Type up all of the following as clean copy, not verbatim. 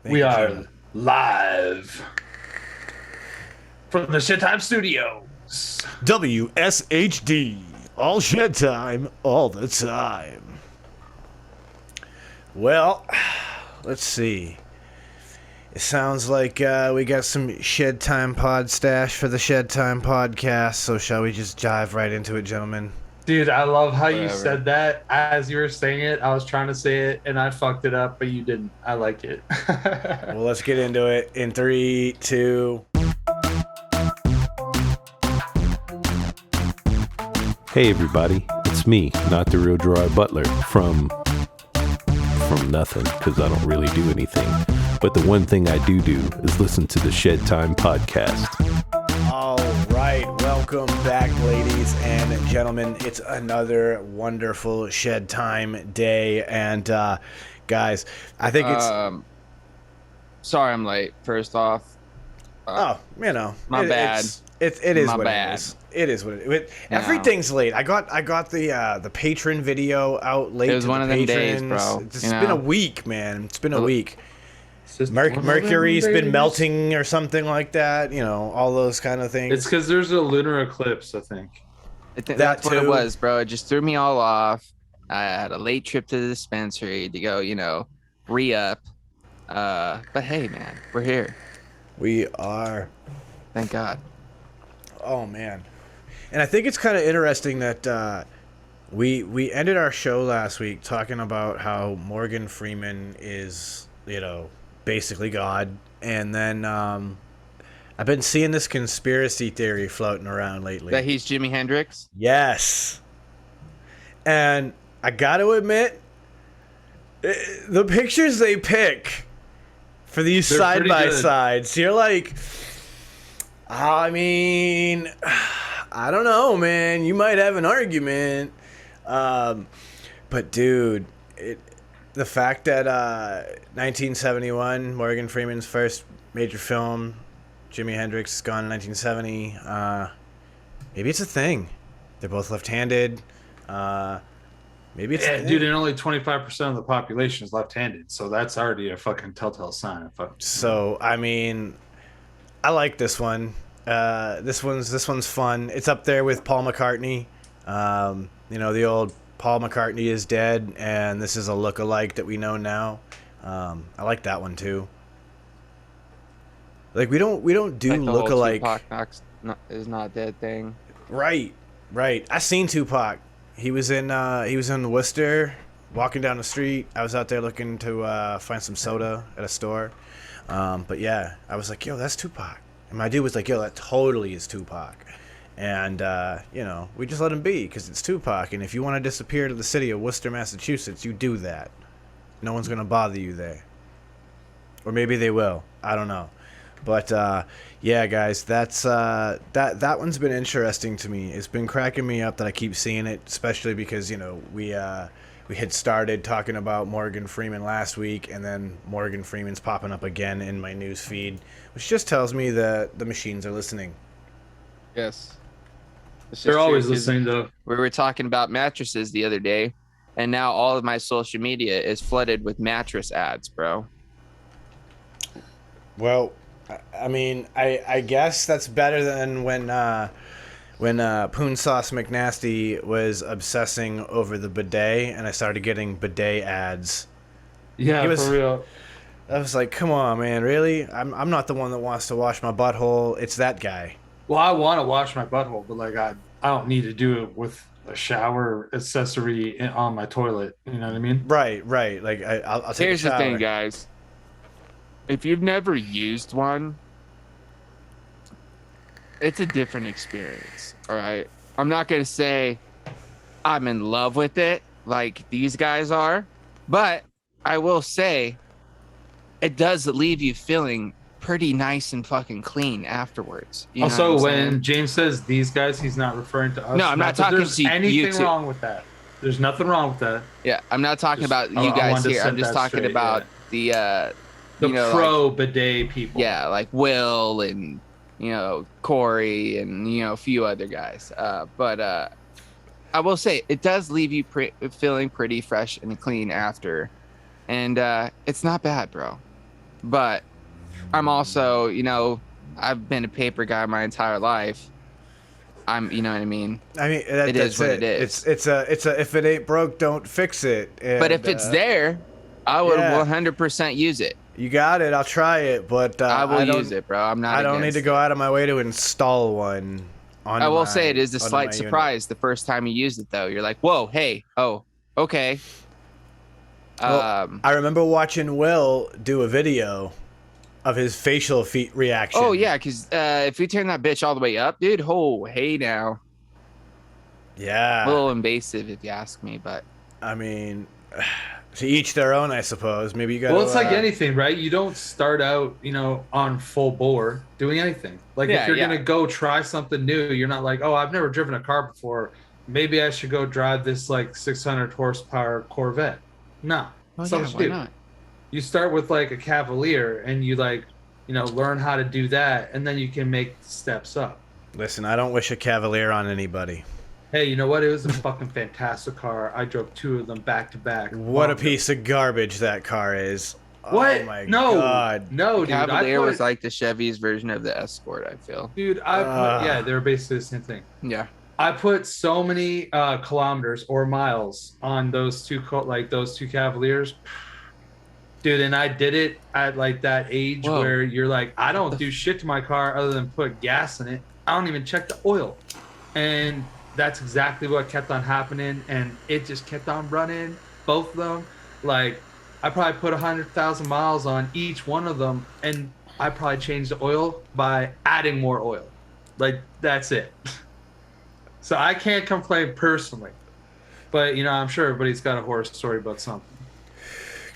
We are live from the Shedtime Studios. WSHD. All shed time, all the time. Well, let's see. It sounds like we got some Shed Time pod stash for the Shed Time podcast, so shall we just dive right into it, gentlemen? Dude, I love how you said that. As you were saying it, I was trying to say it, and I fucked it up, but you didn't. I like it. Well, let's get into it in 3, 2... Hey everybody, it's me, not the real Gerard Butler, from nothing, because I don't really do anything. But the one thing I do is listen to the Shed Time Podcast. All right, welcome back, ladies and gentlemen. It's another wonderful Shed Time day, and guys, I think it's... Sorry I'm late, first off. My bad. It is My what bad. it is. It is what it is. Everything's late. I got the patron video out late. It was to one the of them patrons. days, bro. It's been a week, man. It's been a week. Just Mercury's been days. melting or something like that. You know, all those kind of things. It's because there's a lunar eclipse, I think. I think That that's what it too. was, bro. It just threw me all off. I had a late trip to the dispensary to go, re-up. But hey, man, we're here. We are. Thank God. Oh man, and I think it's kind of interesting that we ended our show last week talking about how Morgan Freeman is, basically God, and then I've been seeing this conspiracy theory floating around lately. That he's Jimi Hendrix? Yes, and I got to admit, the pictures they pick for these They're side pretty by good. sides, you're like. I mean, I don't know, man. You might have an argument. But, dude, the fact that 1971, Morgan Freeman's first major film, Jimi Hendrix is gone in 1970, maybe it's a thing. They're both left-handed. Maybe it's a thing. Dude, and only 25% of the population is left-handed, so that's already a fucking telltale sign. So, I mean... I like this one. This one's fun. It's up there with Paul McCartney. The old Paul McCartney is dead, and this is a look-alike that we know now. I like that one too. Like we don't do Like the whole look-alike. Tupac is not dead thing. Right. I seen Tupac. He was in Worcester, walking down the street. I was out there looking to find some soda at a store. But yeah, I was like, yo, that's Tupac. And my dude was like, yo, that totally is Tupac. And, we just let him be because it's Tupac. And if you want to disappear to the city of Worcester, Massachusetts, you do that. No one's going to bother you there. Or maybe they will. I don't know. But, yeah, guys, that's that one's been interesting to me. It's been cracking me up that I keep seeing it, especially because, we had started talking about Morgan Freeman last week, and then Morgan Freeman's popping up again in my news feed, which just tells me that the machines are listening. Yes. They're always listening, though. We were talking about mattresses the other day, and now all of my social media is flooded with mattress ads, bro. Well, I mean, I guess that's better than when Poon Sauce McNasty was obsessing over the bidet, and I started getting bidet ads. Yeah, for real. I was like, come on, man, really? I'm not the one that wants to wash my butthole. It's that guy. Well, I want to wash my butthole, but I don't need to do it with a shower accessory on my toilet. You know what I mean? Right. Like I'll take Here's a shower. the thing, guys. If you've never used one, it's a different experience. All right. I'm not going to say I'm in love with it like these guys are, but I will say it does leave you feeling pretty nice and fucking clean afterwards. You know what Also, I'm when saying? James says these guys, he's not referring to us. No, I'm not that talking there's to you anything two. wrong with that. There's nothing wrong with that. Yeah, I'm not talking Just- about I you guys wanted to here. I'm set just that talking straight, about The you know, pro bidet people. yeah, like Will and Corey and a few other guys. But I will say it does leave you feeling pretty fresh and clean after, and it's not bad, bro. but I'm also, I've been a paper guy my entire life. You know what I mean? It is what it is. It's a if it ain't broke, don't fix it. And, but if it's there, I would 100% use it. You got it. I'll try it, but I will use it, bro. I'm not. I don't need to go out of my way to install one. I will say it is a slight surprise the first time you use it, though. You're like, whoa, hey, oh, okay. Well, I remember watching Will do a video of his facial reaction. Oh yeah, because if you turn that bitch all the way up, dude, hey now. Yeah. A little invasive if you ask me, but I mean, to each their own, I suppose. Maybe you got. Well, it's like anything, right? You don't start out, on full bore doing anything. Like if you're gonna go try something new, you're not like, oh, I've never driven a car before. Maybe I should go drive this like 600 horsepower Corvette. No, why not? You start with like a Cavalier, and you learn how to do that, and then you can make steps up. Listen, I don't wish a Cavalier on anybody. Hey, you know what? It was a fucking fantastic car. I drove 2 of them back to back. What a piece of garbage that car is. What? Oh my God. No, dude. Cavalier was like the Chevy's version of the Escort, I feel. Dude, they were basically the same thing. Yeah. I put so many kilometers or miles on those two Cavaliers. Dude, and I did it at like that age where you're like, I don't do shit to my car other than put gas in it. I don't even check the oil. And that's exactly what kept on happening, and it just kept on running, both of them. Like, I probably put 100,000 miles on each one of them, and I probably changed the oil by adding more oil. Like, that's it. So I can't complain personally, but I'm sure everybody's got a horror story about something.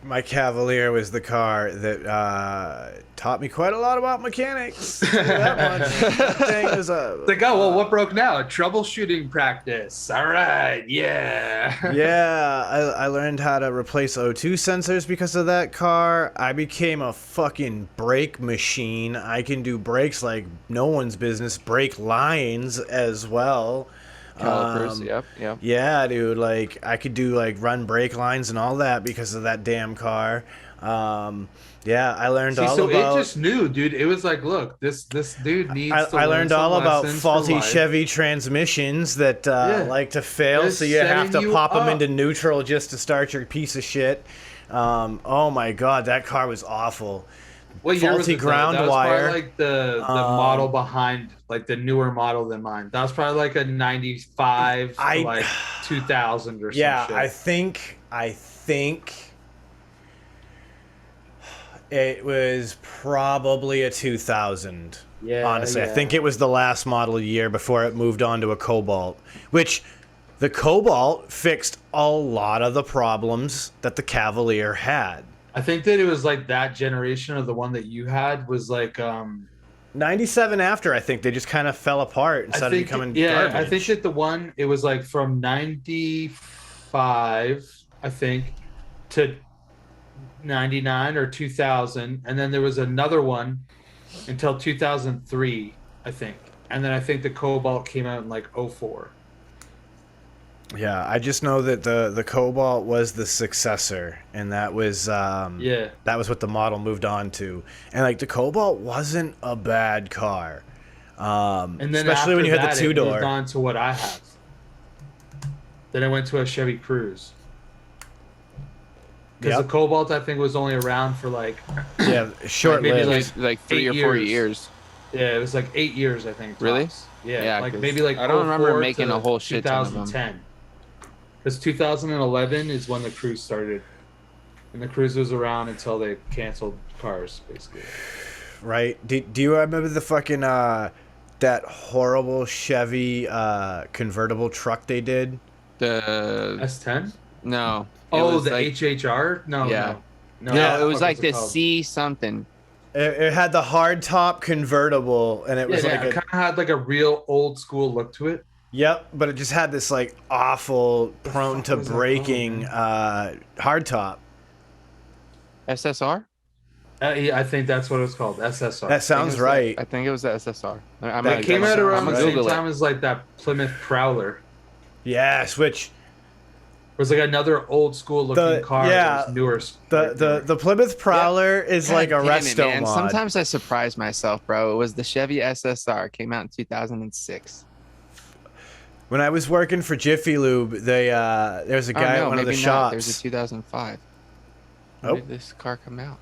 My Cavalier was the car that taught me quite a lot about mechanics. That much. That thing was what broke now? Troubleshooting practice. All right, yeah. Yeah, I learned how to replace O2 sensors because of that car. I became a fucking brake machine. I can do brakes like no one's business. Brake lines as well. Calipers, yep. Yeah, dude, like I could do like run brake lines and all that because of that damn car. Yeah, I learned all about. It just knew, dude. It was like, look, this dude needs. I learned all about faulty Chevy transmissions that like to fail, so you have to pop them into neutral just to start your piece of shit. Oh my god, that car was awful. What year was faulty it, ground that was wire. Probably like the model behind, like the newer model than mine. That was probably like a 95 to like 2000 or something. Yeah, I think it was probably a 2000. Yeah, honestly, I think it was the last model year before it moved on to a Cobalt, which the Cobalt fixed a lot of the problems that the Cavalier had. I think that it was like that generation of the one that you had was like 97 after. I think they just kind of fell apart and started becoming garbage. I think that the one, it was like from 95, I think, to 99 or 2000, and then there was another one until 2003, I think, and then I think the Cobalt came out in like 04. Yeah, I just know that the Cobalt was the successor, and that was that was what the model moved on to. And like the Cobalt wasn't a bad car, and then especially when you had the two-door. It moved on to what I have. Then I went to a Chevy Cruze. Because the Cobalt, I think, was only around for like short-lived, like 3 or 4 years. Yeah, it was like 8 years, I think. Tops. Really? Yeah, like maybe like I don't remember making a whole shit ton of them. 2010. Because 2011 is when the Cruze started, and the Cruze was around until they canceled cars, basically. Right? Do you remember the fucking that horrible Chevy convertible truck they did? The S10? No. Oh, the like, HHR? No. Yeah. No, it was like the C something. It had the hard top convertible, and it was like it kind of had like a real old school look to it. Yep, but it just had this like awful, prone to breaking hard top. SSR? I think that's what it was called, SSR. That sounds right. I think it was the SSR. It came out around the same time as like that Plymouth Prowler. Yes, which was like another old school looking car. Yeah, That was newer. the Plymouth Prowler is God like a damn it, resto man. mod. Sometimes I surprise myself, bro. It was the Chevy SSR. Came out in 2006. When I was working for Jiffy Lube, there was a guy at one of the maybe not. shops. There's a 2005. When did this car come out?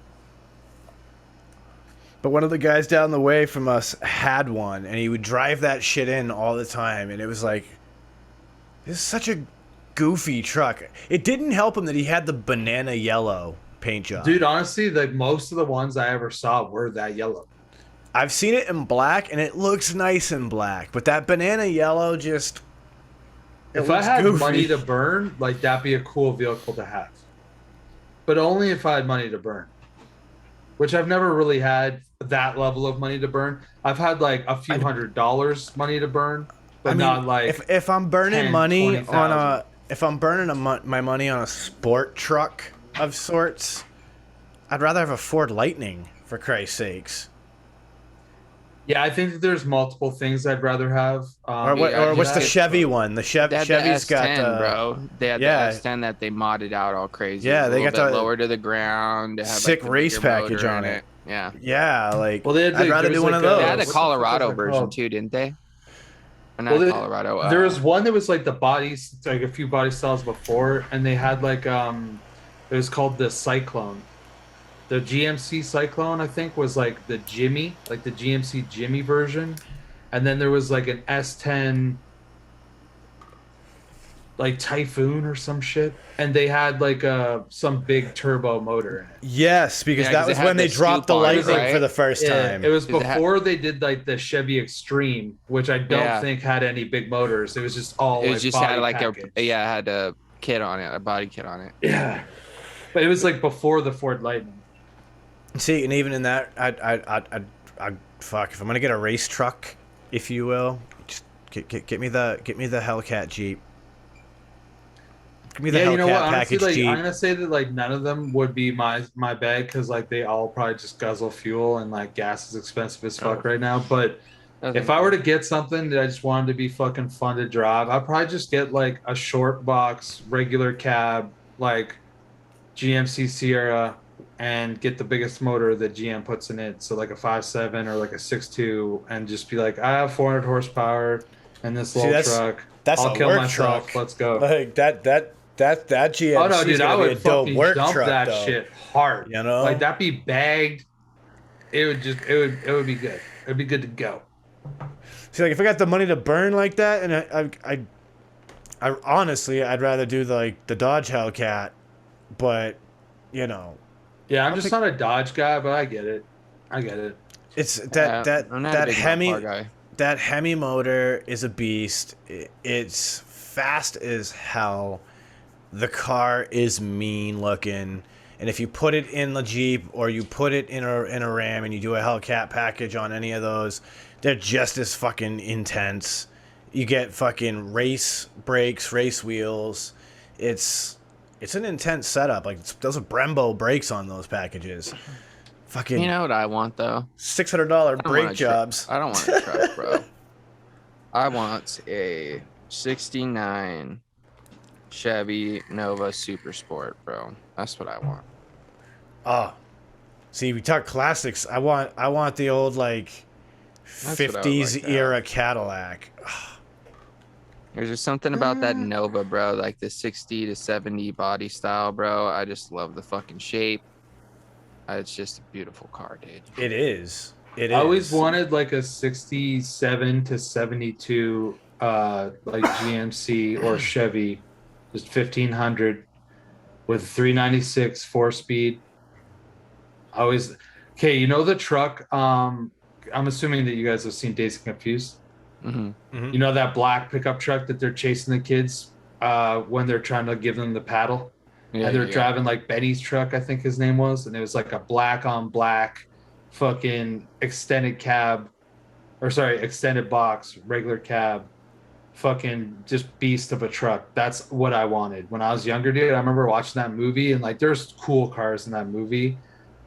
But one of the guys down the way from us had one, and he would drive that shit in all the time, and it was like, this is such a goofy truck. It didn't help him that he had the banana yellow paint job. Dude, honestly, like most of the ones I ever saw were that yellow. I've seen it in black, and it looks nice in black, but that banana yellow just... If I had money to burn, like that'd be a cool vehicle to have. But only if I had money to burn. Which I've never really had that level of money to burn. I've had like a few $100s money to burn, but not like if I'm burning 10, money 20,000. on a if I'm burning my money on a sport truck of sorts, I'd rather have a Ford Lightning, for Christ's sakes. Yeah, I think that there's multiple things I'd rather have. Or what's the Chevy one? The Chevy's the S10, got the bro. They had the S10 that they modded out all crazy. Yeah, they got the lower to the ground. They had, sick like, race package on it. Yeah. Yeah, like well, I'd rather do one of those. They had the What's Colorado version too, didn't they? Or not Colorado. There was one that was like the bodies, like a few body styles before, and they had like it was called the Cyclone. The GMC Cyclone, I think, was like the Jimi, like the GMC Jimi version. And then there was like an S10 like Typhoon or some shit. And they had like some big turbo motor in it. Yes, because that was when they dropped the Lightning for the first time. It was before they did like the Chevy Extreme, which I don't think had any big motors. It was just all it like just body had like package. it had a kit on it, a body kit on it. Yeah. But it was like before the Ford Lightning. See, and even in that, I'd fuck if I'm gonna get a race truck, if you will, just get me the Hellcat Jeep. Give me the Hellcat you know what? Honestly, package like, Jeep. I'm gonna say that like none of them would be my bag because like they all probably just guzzle fuel and like gas is expensive as fuck right now. But if I were to get something that I just wanted to be fucking fun to drive, I'd probably just get like a short box, regular cab, like GMC Sierra, and get the biggest motor that GM puts in it. So like a 5.7 or like a 6.2, and just be like, I have 400 horsepower in this little truck. I'll kill myself. Truck. Let's go. Like that GMC. Oh no, dude, I would fucking dump truck, that though. shit hard. You know, like that be bagged. It would be good. It'd be good to go. See, like if I got the money to burn like that, and I honestly, I'd rather do the Dodge Hellcat, but you know. Yeah, I'm just not a Dodge guy, but I get it. It's that Hemi motor is a beast. It's fast as hell. The car is mean looking, and if you put it in the Jeep or you put it in a Ram and you do a Hellcat package on any of those, they're just as fucking intense. You get fucking race brakes, race wheels. It's an intense setup. Like those are Brembo brakes on those packages. Fucking. You know what I want though? $600 brake jobs. I don't want a truck, bro. I want a '69 Chevy Nova Super Sport, bro. That's what I want. Oh, see, we talk classics. I want the old like 50s era Cadillac. There's just something about that Nova, bro. Like the 60 to 70 body style, bro. I just love the fucking shape. It's just a beautiful car, dude. It is. I always wanted like a 67 to 72 like GMC or Chevy, just 1500 with 396 4-speed. Okay, you know the truck. I'm assuming that you guys have seen Dazed and Confused. Mm-hmm. Mm-hmm. You know that black pickup truck that they're chasing the kids when they're trying to give them the paddle? Yeah, and they're driving like Betty's truck, I think his name was. And it was like a black on black fucking extended box, regular cab, fucking just beast of a truck. That's what I wanted. When I was younger, dude, I remember watching that movie and like there's cool cars in that movie.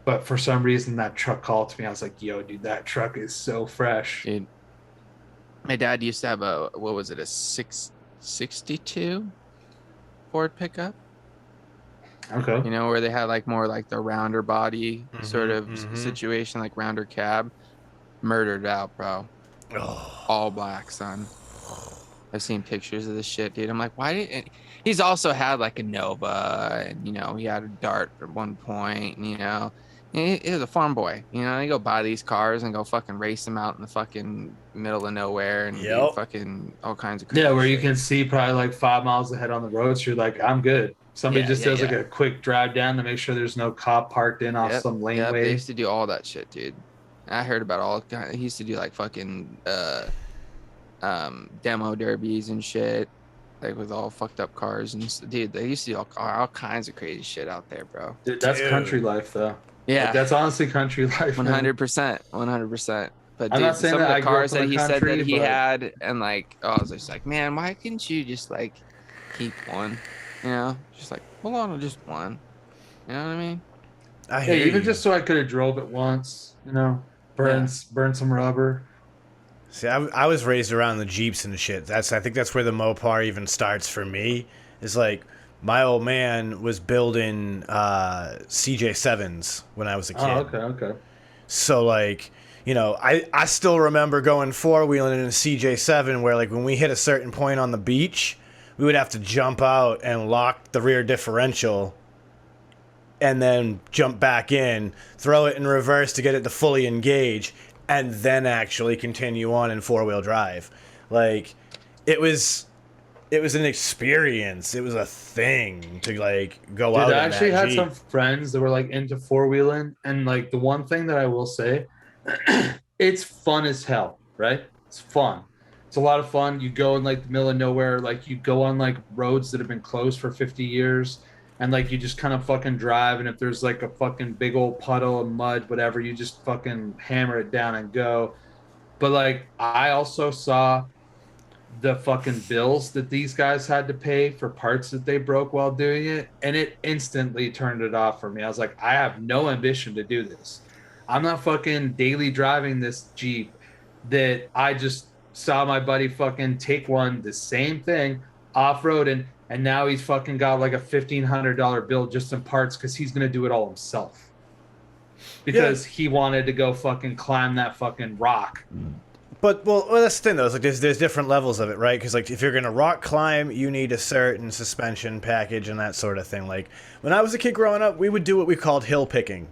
But for some reason, that truck called to me. I was like, yo, dude, that truck is so fresh. Dude. My dad used to have a 662 Ford pickup. Okay. You know, where they had like more like the rounder body sort of situation, like rounder cab. Murdered out, bro. All black, son. I've seen pictures of this shit, dude. I'm like, why did he's also had like a Nova, and you know, he had a Dart at one point, and you know, he was a farm boy. You know, you go buy these cars and go fucking race them out in the fucking middle of nowhere and do fucking all kinds of crazy where you shit. can see probably like 5 miles ahead on the road, so you're like, I'm good. Somebody just does like a quick drive down to make sure there's no cop parked in off some laneway. They used to do all that shit, dude. I heard about all. He used to do like fucking demo derbies and shit, like with all fucked up cars and dude. They used to do all kinds of crazy shit out there, bro. Dude, that's country life, though. Yeah, like, that's honestly country life. 100%, 100%. But dude, I'm not saying some that of I the grew up cars in that the he country, said that he but... had, and like, I was just like, man, why couldn't you just like keep one? You know, just like hold on to just one. You know what I mean? Even just so I could have drove it once. You know, burn some rubber. See, I was raised around the Jeeps and shit. I think that's where the Mopar even starts for me. Is like my old man was building CJ7s when I was a kid. Oh, okay. So like, you know, I still remember going four-wheeling in a CJ7 where like when we hit a certain point on the beach, we would have to jump out and lock the rear differential and then jump back in, throw it in reverse to get it to fully engage, and then actually continue on in four-wheel drive. Like, it was an experience. It was a thing to like go out. I actually had some friends that were like into four-wheeling, and like the one thing that I will say, it's fun as hell, right? It's fun. It's a lot of fun. You go in like the middle of nowhere, like you go on like roads that have been closed for 50 years, and like you just kind of fucking drive, and if there's like a fucking big old puddle of mud, whatever, you just fucking hammer it down and go. But like I also saw the fucking bills that these guys had to pay for parts that they broke while doing it, and it instantly turned it off for me. I was like, I have no ambition to do this. I'm not fucking daily driving this Jeep that I just saw my buddy fucking take one, the same thing, off-roading, and now he's fucking got like a $1,500 bill just in parts because he's going to do it all himself. Because he wanted to go fucking climb that fucking rock. But, well, that's the thing, though. It's like there's different levels of it, right? Because, like, if you're going to rock climb, you need a certain suspension package and that sort of thing. Like, when I was a kid growing up, we would do what we called hill picking.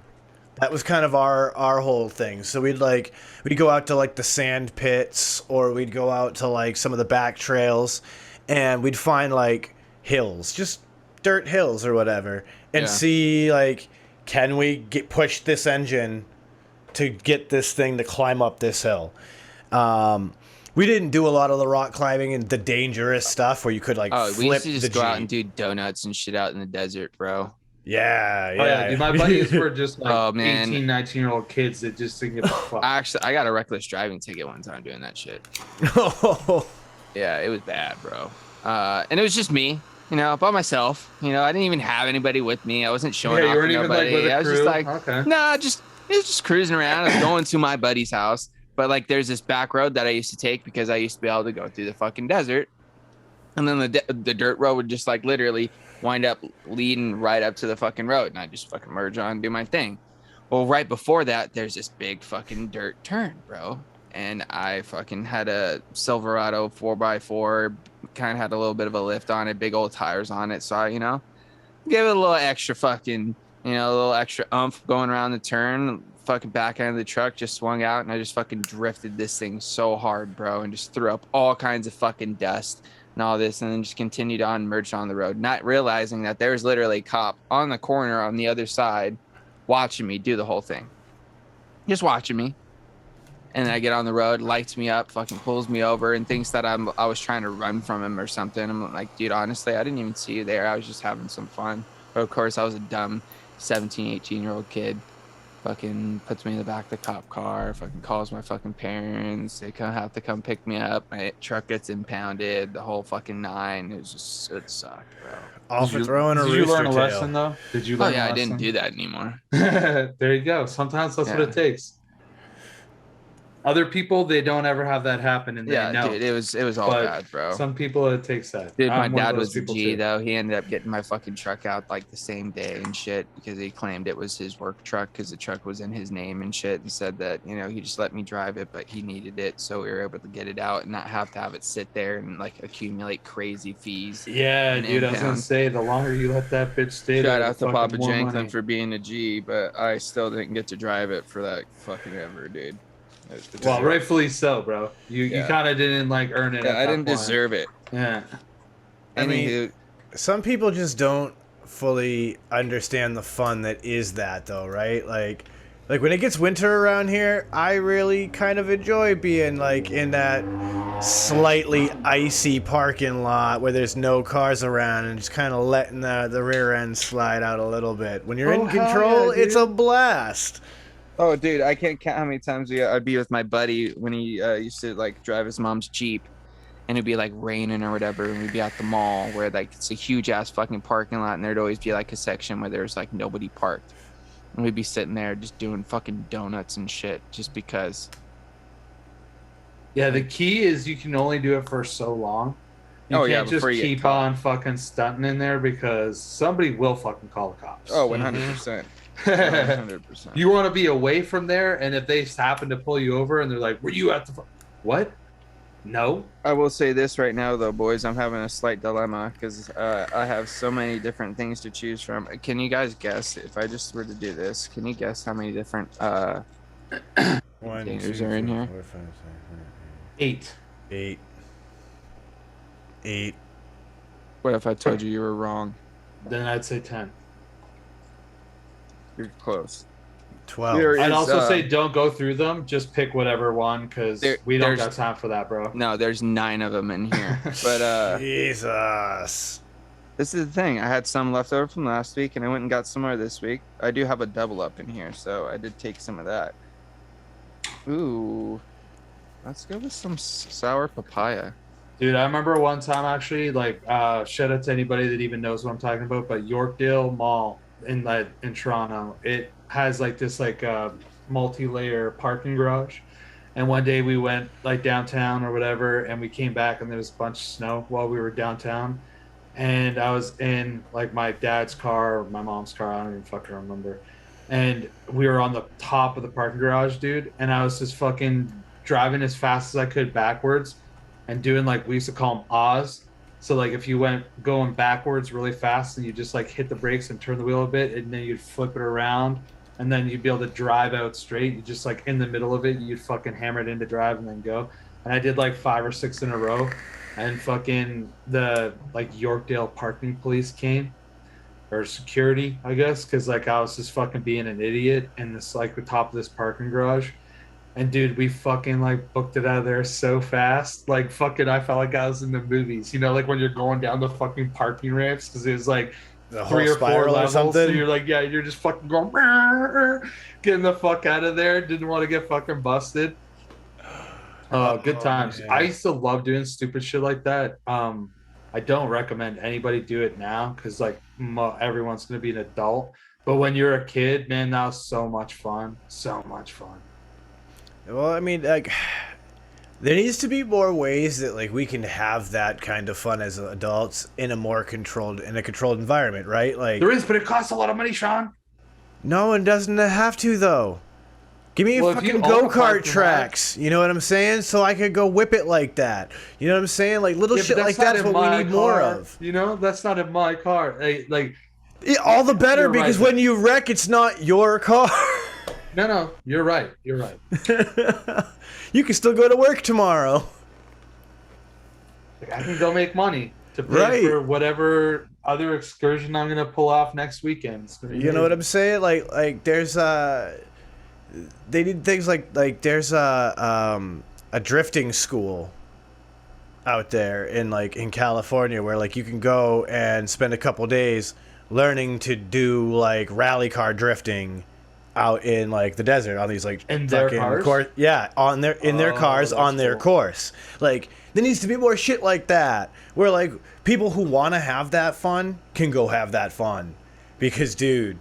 That was kind of our whole thing. So we'd go out to, like, the sand pits, or we'd go out to, like, some of the back trails, and we'd find, like, hills, just dirt hills or whatever, and see, like, can we push this engine to get this thing to climb up this hill? We didn't do a lot of the rock climbing and the dangerous stuff where you could like flip we used to just go out and Jeep. do donuts and shit out in the desert, bro. Yeah. Dude, my buddies were just like 18, 19-year-old kids that just didn't give a fuck. I got a reckless driving ticket one time doing that shit. Yeah, it was bad, bro. And it was just me, you know, by myself. You know, I didn't even have anybody with me. I wasn't showing off to nobody. Like, I was just like, it was just cruising around. I was going to my buddy's house. But like, there's this back road that I used to take because I used to be able to go through the fucking desert, and then the dirt road would just like literally wind up leading right up to the fucking road, and I just fucking merge on and do my thing. Well, right before that, there's this big fucking dirt turn, bro, and I fucking had a Silverado 4x4, kind of had a little bit of a lift on it, big old tires on it, so I, you know, gave it a little extra fucking, you know, a little extra oomph going around the turn. Fucking back end of the truck just swung out, and I just fucking drifted this thing so hard, bro, and just threw up all kinds of fucking dust and all this, and then just continued on, merged on the road, not realizing that there was literally a cop on the corner on the other side watching me do the whole thing, just watching me. And then I get on the road, lights me up, fucking pulls me over, and thinks that I was trying to run from him or something. I'm like, dude, honestly, I didn't even see you there. I was just having some fun. But of course, I was a dumb 17, 18-year-old kid. Fucking puts me in the back of the cop car, fucking calls my fucking parents. They have to come pick me up. My truck gets impounded, the whole fucking nine. It sucked, bro. All for throwing a rooster tail. Did you learn a lesson, though? Did you learn a lesson? I didn't do that anymore. There you go. Sometimes that's what it takes. Other people, they don't ever have that happen, and they know. Dude, it was all But bad, bro. some people, it takes that. Dude, my I'm one of dad those was a people G too. though. He ended up getting my fucking truck out like the same day and shit because he claimed it was his work truck because the truck was in his name and shit, and said that, you know, he just let me drive it, but he needed it, so we were able to get it out and not have to have it sit there and like accumulate crazy fees. Yeah, dude, I was gonna say, the longer you let that bitch stay, Shout there, out the to fucking Papa more Janklin money. for being a G, but I still didn't get to drive it for that fucking ever, dude. Well, rightfully so, bro. You kind of didn't like earn it. Yeah, I didn't deserve it. Yeah. I mean, some people just don't fully understand the fun that is that, though, right? Like when it gets winter around here, I really kind of enjoy being like in that slightly icy parking lot where there's no cars around and just kind of letting the rear end slide out a little bit. When you're in control, it's a blast. Oh, dude, I can't count how many times I'd be with my buddy when he used to like drive his mom's Jeep, and it'd be like raining or whatever, and we'd be at the mall where like it's a huge ass fucking parking lot, and there'd always be like a section where there's like nobody parked, and we'd be sitting there just doing fucking donuts and shit just because. Yeah, the key is you can only do it for so long. You can't just keep on fucking stunting in there because somebody will fucking call the cops. Oh, 100%. 100%. You want to be away from there, and if they happen to pull you over and they're like, "Were you at the what?" No. I will say this right now, though, boys. I'm having a slight dilemma because I have so many different things to choose from. Can you guys guess if I just were to do this? Can you guess how many different containers are in here? 4, 5, 8. 8. What if I told you were wrong? Then I'd say 10. You're close. 12. I'd also say don't go through them. Just pick whatever one because we don't got time for that, bro. No, there's 9 of them in here. But Jesus. This is the thing. I had some left over from last week, and I went and got some more this week. I do have a double up in here, so I did take some of that. Ooh. Let's go with some sour papaya. Dude, I remember one time actually, like, shout out to anybody that even knows what I'm talking about, but Yorkdale Mall in Toronto, it has like this like multi-layer parking garage. And one day we went like downtown or whatever, and we came back and there was a bunch of snow while we were downtown. And I was in like my dad's car or my mom's car, I don't even fucking remember. And we were on the top of the parking garage, dude, and I was just fucking driving as fast as I could backwards and doing like, we used to call them Oz. So like if you went going backwards really fast and you just like hit the brakes and turn the wheel a bit, and then you'd flip it around, and then you'd be able to drive out straight. You just like in the middle of it, you'd fucking hammer it into drive and then go. And I did like 5 or 6 in a row, and fucking the like Yorkdale parking police came, or security, I guess, because like I was just fucking being an idiot in this like the top of this parking garage. And dude, we fucking like booked it out of there so fast. Like fucking, I felt like I was in the movies. You know, like when you're going down the fucking parking ramps because it was like the 3 or 4 levels. So you're like, yeah, you're just fucking going, getting the fuck out of there. Didn't want to get fucking busted. Good times. Man. I used to love doing stupid shit like that. I don't recommend anybody do it now because like everyone's gonna be an adult. But when you're a kid, man, that was so much fun. So much fun. Well, I mean, like, there needs to be more ways that like we can have that kind of fun as adults in a controlled environment, right? Like there is, but it costs a lot of money, Sean. No, it doesn't have to though. Give me fucking go-kart tracks. You know what I'm saying? So I could go whip it like that. You know what I'm saying? Like little shit like that's what we need more of. You know, that's not in my car. Like all the better because when you wreck, it's not your car. No, you're right. You're right. You can still go to work tomorrow. Like, I can go make money to pay for whatever other excursion I'm gonna pull off next weekend. You know what I'm saying? Like there's they need things like there's a drifting school out there in California where like you can go and spend a couple days learning to do like rally car drifting out in like the desert on these like in their cars? in their cars on their course. Like there needs to be more shit like that where like people who want to have that fun can go have that fun. Because dude,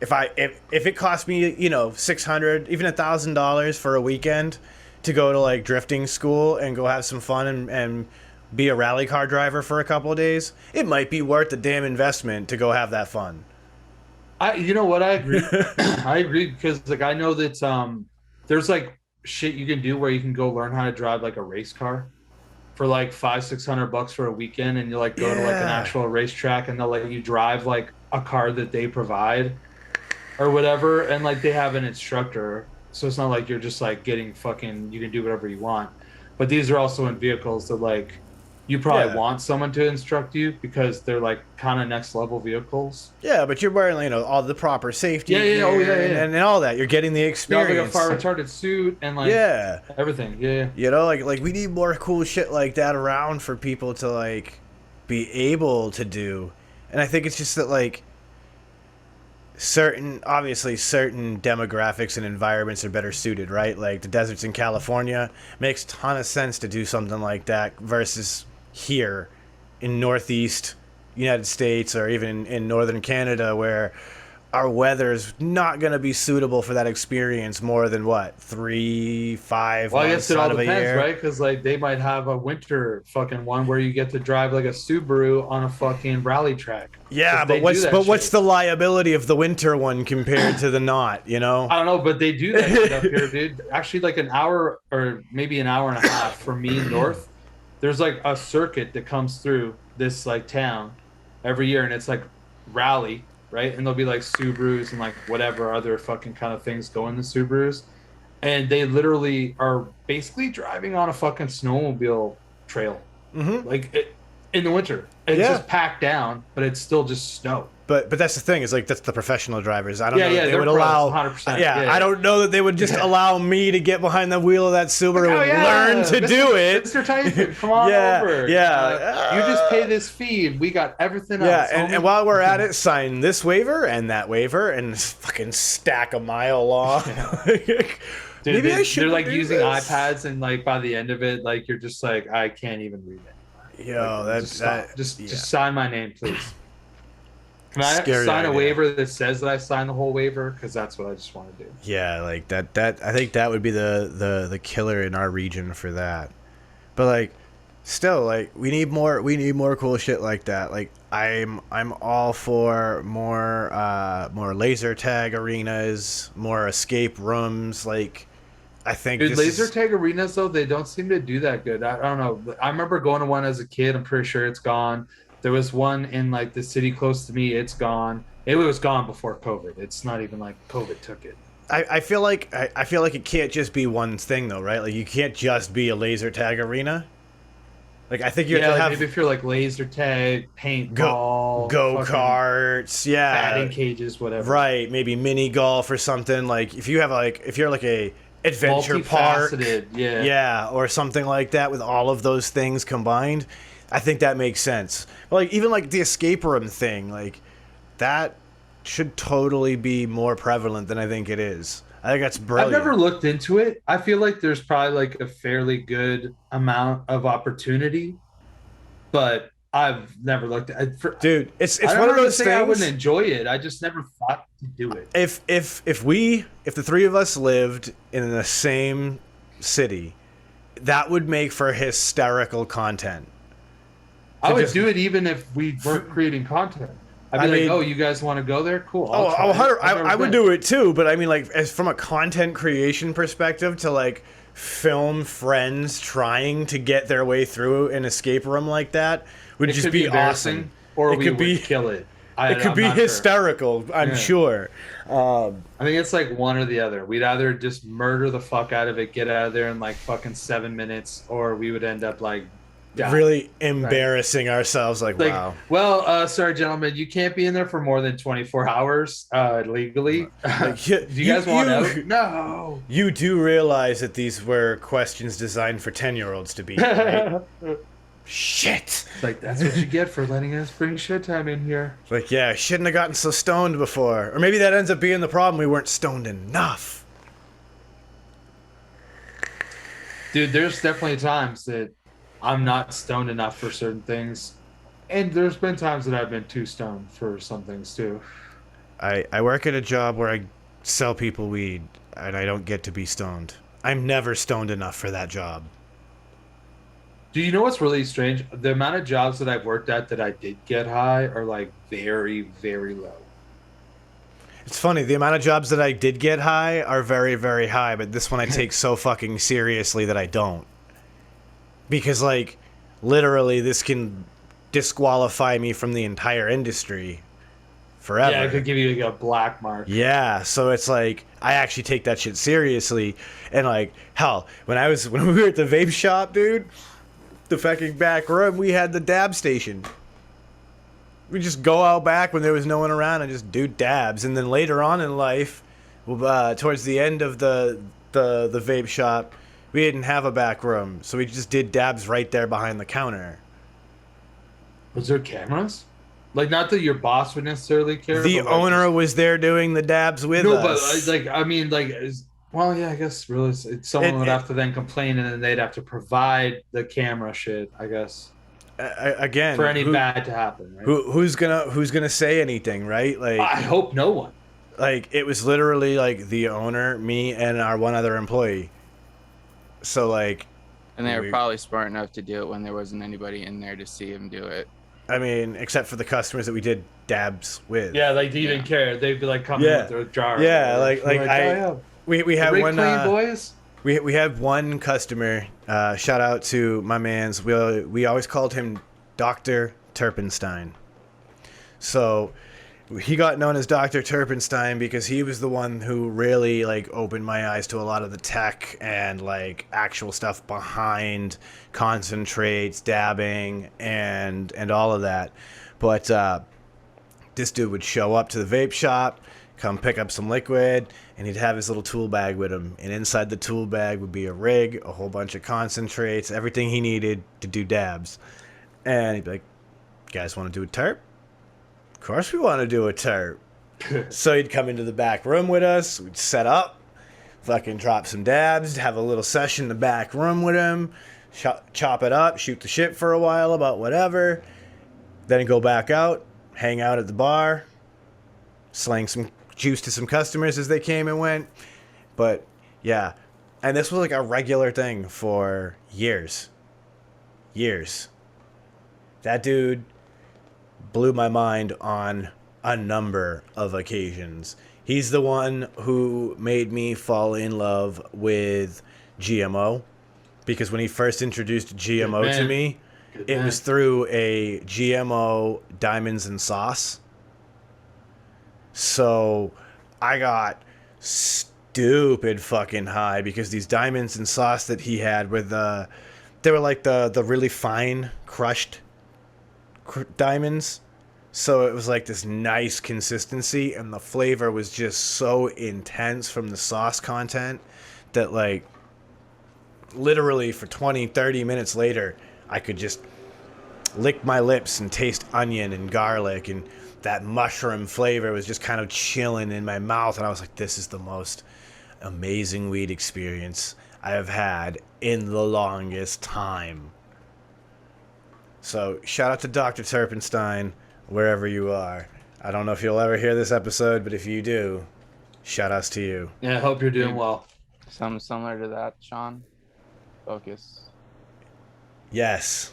if it cost me, $600, even $1,000 for a weekend to go to like drifting school and go have some fun and be a rally car driver for a couple of days, it might be worth the damn investment to go have that fun. You know what? I agree. I agree because like I know that there's like shit you can do where you can go learn how to drive like a race car for like $500-600 for a weekend, and you like go to like an actual racetrack and they'll let you drive like a car that they provide or whatever, and like they have an instructor, so it's not like you're just like getting fucking, you can do whatever you want. But these are also in vehicles that like you probably want someone to instruct you because they're like kind of next level vehicles. Yeah, but you're wearing, you know, all the proper safety gear and all that. You're getting the experience. You have like a fire retardant suit and like everything. Yeah. You know, like we need more cool shit like that around for people to like be able to do. And I think it's just that like certain demographics and environments are better suited, right? Like the deserts in California makes a ton of sense to do something like that versus here in Northeast United States or even in Northern Canada, where our weather is not going to be suitable for that experience more than what, 3-5 well, I months guess it all out of a depends, year, right? Because like they might have a winter fucking one where you get to drive like a Subaru on a fucking rally track. Yeah, but what's the liability of the winter one compared to the not, you know? I don't know, but they do that shit up here, dude. Actually, like an hour or maybe an hour and a half from me north, there's like a circuit that comes through this like town every year, and it's like rally, right? And there'll be like Subarus and like whatever other fucking kind of things go in the Subarus, and they literally are basically driving on a fucking snowmobile trail, like in the winter. It's just packed down, but it's still just snow. But that's the thing, is like that's the professional drivers. I don't know that they would allow 100%. I don't know that they would just allow me to get behind the wheel of that Subaru and learn to do it. Mr. Tyson, come on over. You just pay this fee. We got everything else. And while we're at it, sign this waiver and that waiver and fucking stack a mile long. Dude, maybe I should. They're like using iPads, and like by the end of it, like you're just like, I can't even read it. Yo, like, just sign my name, please. Can I sign a waiver that says that I signed the whole waiver? Because that's what I just want to do. Yeah, like that. I think that would be the killer in our region for that. But like, still, like we need more cool shit like that. Like I'm all for more laser tag arenas, more escape rooms. Like I think laser tag arenas though, they don't seem to do that good. I don't know. I remember going to one as a kid. I'm pretty sure it's gone. There was one in like the city close to me. It's gone. It was gone before COVID. It's not even like COVID took it. I feel like it can't just be one thing though, right? Like you can't just be a laser tag arena. Like I think you have to have, maybe if you're like laser tag, paintball, go-karts, batting cages, whatever. Right, maybe mini golf or something. Like if you're like a adventure park, or something like that with all of those things combined. I think that makes sense. But like even like the escape room thing, like that should totally be more prevalent than I think it is. I think that's brilliant. I've never looked into it. I feel like there's probably like a fairly good amount of opportunity, but I've never looked at it. Dude, it's one of those things. I wouldn't enjoy it. I just never thought to do it. If the three of us lived in the same city, that would make for hysterical content. I would do it even if we weren't creating content. I'd be like, oh, you guys want to go there? Cool. I would do it too, but I mean, like, as from a content creation perspective, to like film friends trying to get their way through an escape room like that would just be awesome. Or we would kill it. It could be hysterical, I'm sure. I think it's like one or the other. We'd either just murder the fuck out of it, get out of there in like fucking 7 minutes, or we would end up like really embarrassing ourselves. Like, wow. Well, sorry, gentlemen, you can't be in there for more than 24 hours legally. Do you guys want out? No. You do realize that these were questions designed for 10-year-olds to be, right? Shit. Like, that's what you get for letting us bring Shedtime in here. Like, yeah, shouldn't have gotten so stoned before. Or maybe that ends up being the problem. We weren't stoned enough. Dude, there's definitely times that I'm not stoned enough for certain things. And there's been times that I've been too stoned for some things too. I work at a job where I sell people weed, and I don't get to be stoned. I'm never stoned enough for that job. Do you know what's really strange? The amount of jobs that I've worked at that I did get high are like very, very low. It's funny, the amount of jobs that I did get high are very, very high, but this one I take so fucking seriously that I don't. Because, like, literally, this can disqualify me from the entire industry forever. Yeah, it could give you like a black mark. Yeah, so it's like, I actually take that shit seriously. And, like, hell, when we were at the vape shop, dude, the fucking back room, we had the dab station. We just go out back when there was no one around and just do dabs. And then later on in life, towards the end of the vape shop, we didn't have a back room, so we just did dabs right there behind the counter. Was there cameras? Like, not that your boss would necessarily care. The owner was there doing the dabs with us. No, but like, I mean, like, well, yeah, I guess really, someone would have to then complain, and then they'd have to provide the camera shit, I guess. Again, for any bad to happen, right? Who's gonna say anything, right? Like, I hope no one. Like, it was literally like the owner, me, and our one other employee. So, like, and they were probably smart enough to do it when there wasn't anybody in there to see him do it. I mean, except for the customers that we did dabs with. Yeah, like, they didn't care. They'd be like coming with their jar. Yeah, we had one. Clean, boys? We had one customer. Shout out to my man's. We always called him Dr. Terpenstein. So he got known as Dr. Terpenstein because he was the one who really, like, opened my eyes to a lot of the tech and, like, actual stuff behind concentrates, dabbing, and all of that. But this dude would show up to the vape shop, come pick up some liquid, and he'd have his little tool bag with him. And inside the tool bag would be a rig, a whole bunch of concentrates, everything he needed to do dabs. And he'd be like, "You guys want to do a terp?" Of course we want to do a terp. So he'd come into the back room with us. We'd set up, fucking drop some dabs, have a little session in the back room with him, chop it up, shoot the shit for a while about whatever, then go back out, hang out at the bar, slang some juice to some customers as they came and went. But yeah, and this was like a regular thing for years. That dude blew my mind on a number of occasions. He's the one who made me fall in love with GMO, because when he first introduced GMO to me, it was through a GMO Diamonds and Sauce. So I got stupid fucking high because these Diamonds and Sauce that he had were they were like the really fine crushed diamonds. So it was like this nice consistency, and the flavor was just so intense from the sauce content that, like, literally for 20-30 minutes later, I could just lick my lips and taste onion and garlic, and that mushroom flavor was just kind of chilling in my mouth. And I was like, this is the most amazing weed experience I have had in the longest time. So shout out to Dr. Terpenstein, wherever you are. I don't know if you'll ever hear this episode, but if you do, shout outs to you. Yeah, I hope you're doing well. Something similar to that, Sean. Focus. Yes,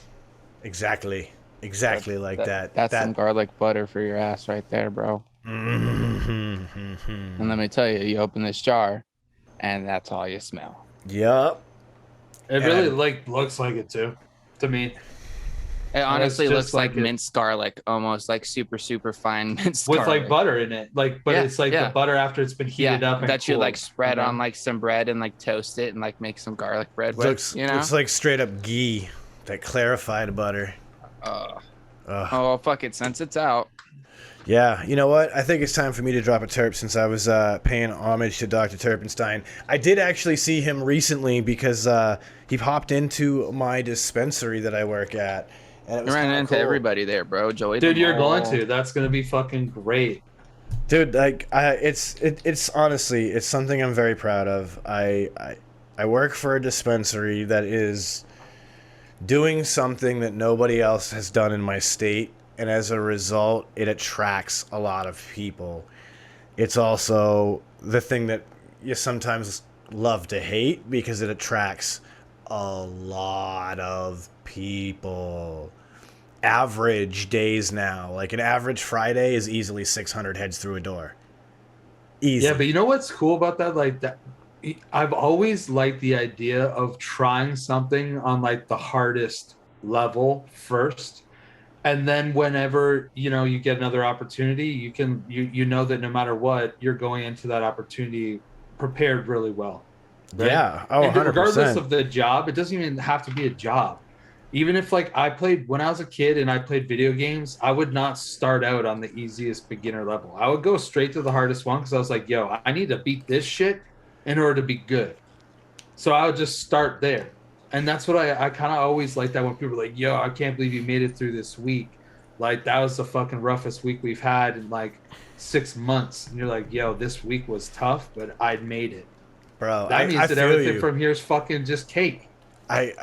exactly like that. That's some garlic butter for your ass right there, bro. And And let me tell you, you open this jar, and that's all you smell. Yup. It really looks like it too, to me. It honestly looks like minced garlic, almost like super, super fine minced garlic. With like butter in it. But it's like the butter after it's been heated up. That you like spread on like some bread and like toast it and like make some garlic bread with, you know? Looks like straight up ghee, that clarified butter. Oh, well, fuck it, since it's out. Yeah, you know what? I think it's time for me to drop a terp since I was paying homage to Dr. Terpenstein. I did actually see him recently because he popped into my dispensary that I work at. And it was ran into everybody there, bro. Joey. Dude, you're going to. That's going to be fucking great. Dude, like, it's honestly, it's something I'm very proud of. I work for a dispensary that is doing something that nobody else has done in my state. And as a result, it attracts a lot of people. It's also the thing that you sometimes love to hate because it attracts a lot of people. Average days now, like an average Friday is easily 600 heads through a door. Easy. Yeah, but you know what's cool about that? Like that, I've always liked the idea of trying something on like the hardest level first, and then whenever you get another opportunity, you know that no matter what, you're going into that opportunity prepared really well. Right? Yeah. Oh, and 100%. regardless of the job, it doesn't even have to be a job. Even if like when I was a kid and I played video games, I would not start out on the easiest beginner level. I would go straight to the hardest one because I was like, yo, I need to beat this shit in order to be good. So I would just start there. And that's what I kind of always like that when people are like, yo, I can't believe you made it through this week. Like that was the fucking roughest week we've had in like 6 months. And you're like, yo, this week was tough, but I made it. Bro, that means that everything from here is fucking just cake.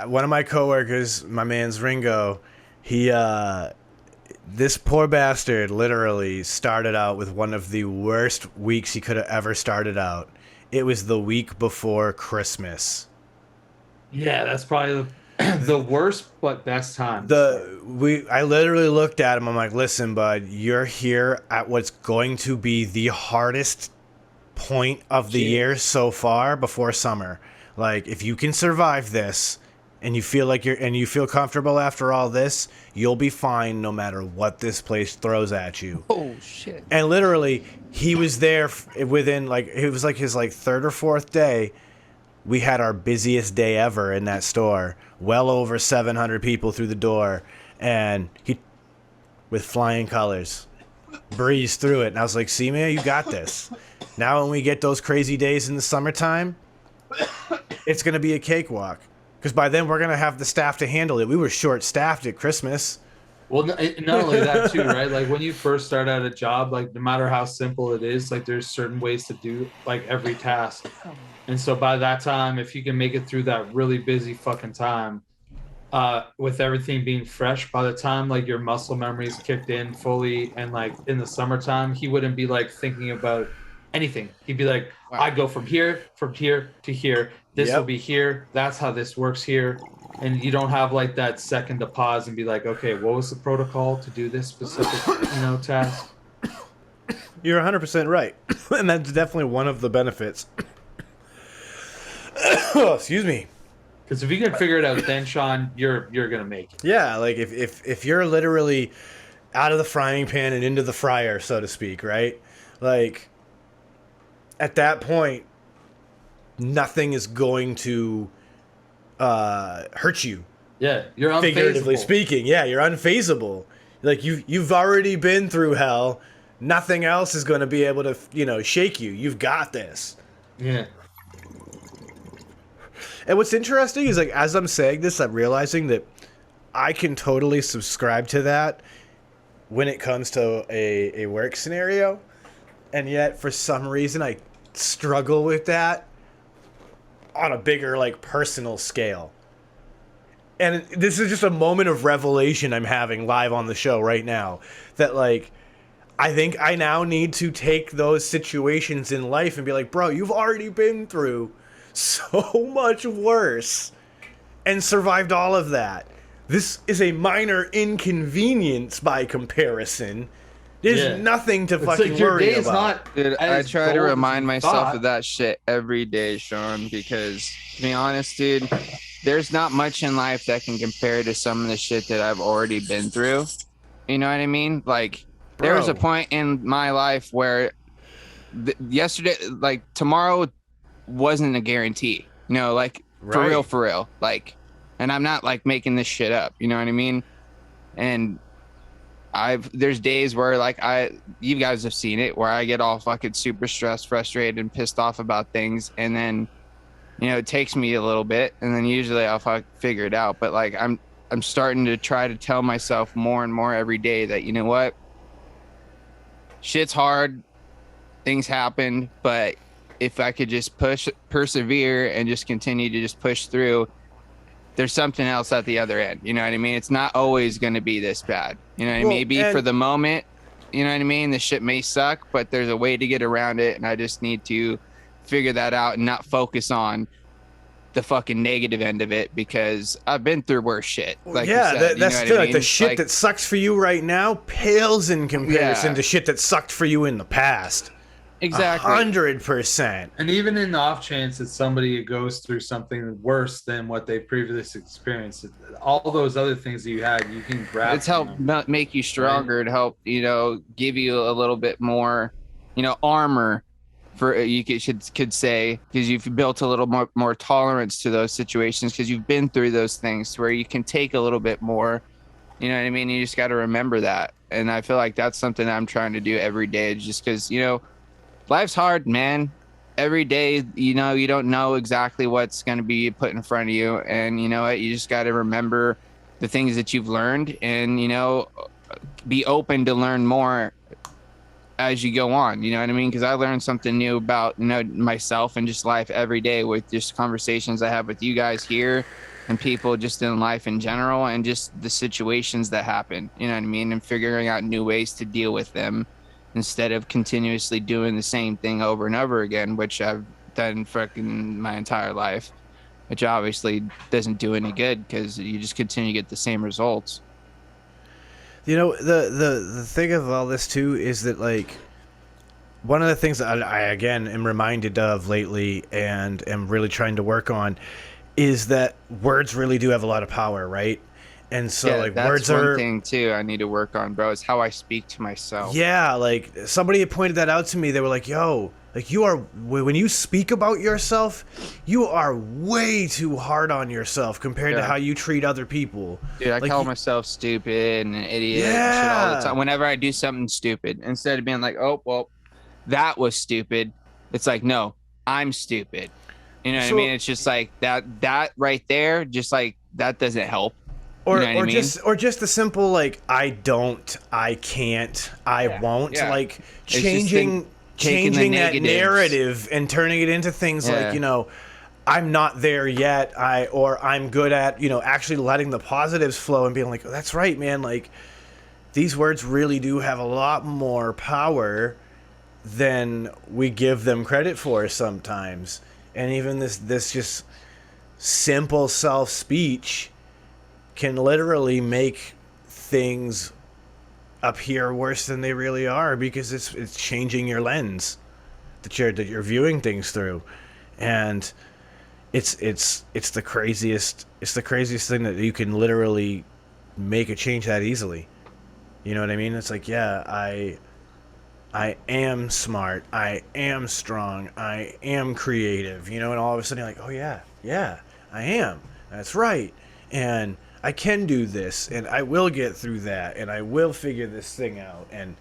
One of my coworkers, my man's Ringo, this poor bastard literally started out with one of the worst weeks he could have ever started out. It was the week before Christmas. Yeah, that's probably the worst but best time. I literally looked at him. I'm like, listen, bud, you're here at what's going to be the hardest point of the year so far before summer. Like, if you can survive this and you feel comfortable after all this, you'll be fine no matter what this place throws at you. Oh shit. And literally, he was there within it was like his third or fourth day. We had our busiest day ever in that store. Well over 700 people through the door, and he with flying colors breezed through it. And I was like, see, man, you got this. Now when we get those crazy days in the summertime, it's going to be a cakewalk. Because by then we're going to have the staff to handle it. We were short-staffed at Christmas. Well, not only that too, right? Like when you first start out a job, like no matter how simple it is, like there's certain ways to do like every task. And so by that time, if you can make it through that really busy fucking time, with everything being fresh, by the time like your muscle memory's kicked in fully, and like in the summertime, he wouldn't be like thinking about anything. He'd be like, I go from here to here. This will be here. That's how this works here. And you don't have like that second to pause and be like, okay, what was the protocol to do this specific, task? You're 100% right. And that's definitely one of the benefits. Oh, excuse me. Because if you can figure it out, then Sean, you're gonna make it. Yeah, like if you're literally out of the frying pan and into the fryer, so to speak, right? Like at that point, nothing is going to hurt you. Yeah, you're unfazable. Figuratively speaking, yeah, you're unfazable. Like you've already been through hell. Nothing else is going to be able to, shake you. You've got this. Yeah. And what's interesting is, like, as I'm saying this, I'm realizing that I can totally subscribe to that when it comes to a work scenario. And yet, for some reason, I struggle with that on a bigger, like, personal scale. And this is just a moment of revelation I'm having live on the show right now. That, like, I think I now need to take those situations in life and be like, bro, you've already been through so much worse and survived all of that. This is a minor inconvenience by comparison. There's nothing to fucking worry about. Dude, I try to remind myself of that shit every day, Sean, because to be honest, dude, there's not much in life that can compare to some of the shit that I've already been through. You know what I mean? Like, there was a point in my life where yesterday, like tomorrow wasn't a guarantee, like for real. Like, and I'm not like making this shit up, you know what I mean? And there's days where like you guys have seen it, where I get all fucking super stressed, frustrated, and pissed off about things. And then, it takes me a little bit, and then usually I'll figure it out. But like, I'm starting to try to tell myself more and more every day that, you know what? Shit's hard, things happen, but if I could just persevere and just continue to just push through, there's something else at the other end. You know what I mean? It's not always going to be this bad. You know what I mean? Maybe for the moment, you know what I mean? The shit may suck, but there's a way to get around it, and I just need to figure that out and not focus on the fucking negative end of it, because I've been through worse shit. Like yeah, you said, that's still like the shit like, that sucks for you right now pales in comparison to shit that sucked for you in the past. Exactly. 100%. And even in the off chance that somebody goes through something worse than what they previously experienced, all those other things that you had, you can grab. It's helped make you stronger, and help, give you a little bit more, armor, for you could say, because you've built a little more tolerance to those situations, because you've been through those things where you can take a little bit more. You know what I mean? You just got to remember that. And I feel like that's something I'm trying to do every day, just because, life's hard, man. Every day, you don't know exactly what's going to be put in front of you. And you know what? You just got to remember the things that you've learned, and, be open to learn more as you go on. You know what I mean? Because I learned something new about, myself and just life every day, with just conversations I have with you guys here and people just in life in general, and just the situations that happen, you know what I mean? And figuring out new ways to deal with them, instead of continuously doing the same thing over and over again, which I've done fucking my entire life, which obviously doesn't do any good, because you just continue to get the same results. The thing of all this too is that, like, one of the things that I again am reminded of lately and am really trying to work on is that words really do have a lot of power, right? And so, like, that's words one are thing too I need to work on, bro, is how I speak to myself. Yeah, like, somebody had pointed that out to me. They were like, yo, like, when you speak about yourself, you are way too hard on yourself compared to how you treat other people. Dude, I call myself stupid and an idiot and shit all the time whenever I do something stupid. Instead of being like, oh, well, that was stupid, it's like, no, I'm stupid. You know what I mean? It's just like that right there, just like, that doesn't help. Or, you know what I mean? or just the simple, like, I don't, I can't, I won't. Yeah. Like, changing that narrative and turning it into things like, I'm not there yet, or I'm good at, actually letting the positives flow and being like, oh, that's right, man. Like, these words really do have a lot more power than we give them credit for sometimes. And even this just simple self-speech can literally make things appear worse than they really are, because it's changing your lens that you're viewing things through. And it's the craziest thing that you can literally make a change that easily. You know what I mean? It's like, yeah, I am smart, I am strong, I am creative, and all of a sudden you're like, oh yeah, I am. That's right. And I can do this, and I will get through that, and I will figure this thing out, and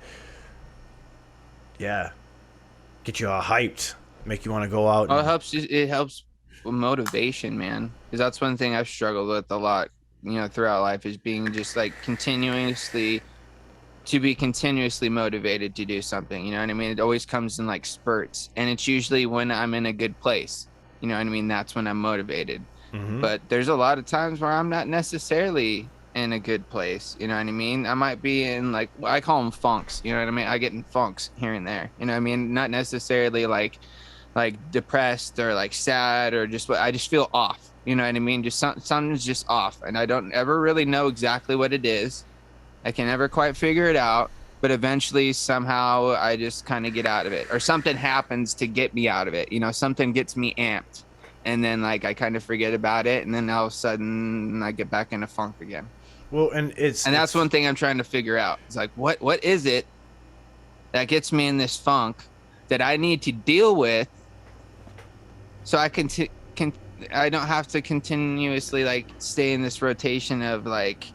get you all hyped, make you want to go out. It helps with motivation, man, because that's one thing I've struggled with a lot, throughout life, is being just like continuously motivated to do something. You know what I mean? It always comes in like spurts, and it's usually when I'm in a good place. You know what I mean? That's when I'm motivated. Mm-hmm. But there's a lot of times where I'm not necessarily in a good place. You know what I mean? I might be in, like, I call them funks. You know what I mean? I get in funks here and there. You know what I mean? Not necessarily like depressed or like sad, or I just feel off. You know what I mean? Just something's just off, and I don't ever really know exactly what it is. I can never quite figure it out, but eventually somehow I just kind of get out of it, or something happens to get me out of it. Something gets me amped. And then, like, I kind of forget about it, and then all of a sudden I get back in a funk again. Well, and that's one thing I'm trying to figure out. It's like, what is it that gets me in this funk that I need to deal with, so I I don't have to continuously, like, stay in this rotation of, like,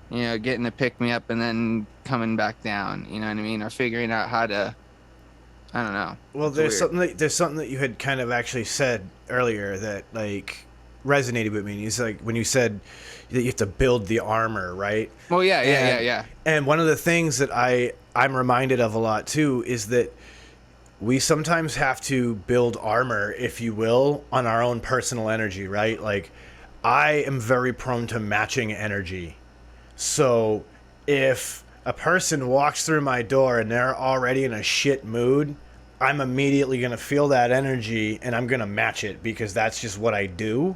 getting to pick me up and then coming back down. You know what I mean? Or figuring out how to, I don't know. Well, there's something that you had kind of actually said earlier that, like, resonated with me. It's like when you said that you have to build the armor, right? Well, yeah. And one of the things that I'm reminded of a lot too is that we sometimes have to build armor, if you will, on our own personal energy, right? Like, I am very prone to matching energy. So if a person walks through my door and they're already in a shit mood, I'm immediately going to feel that energy and I'm going to match it because that's just what I do.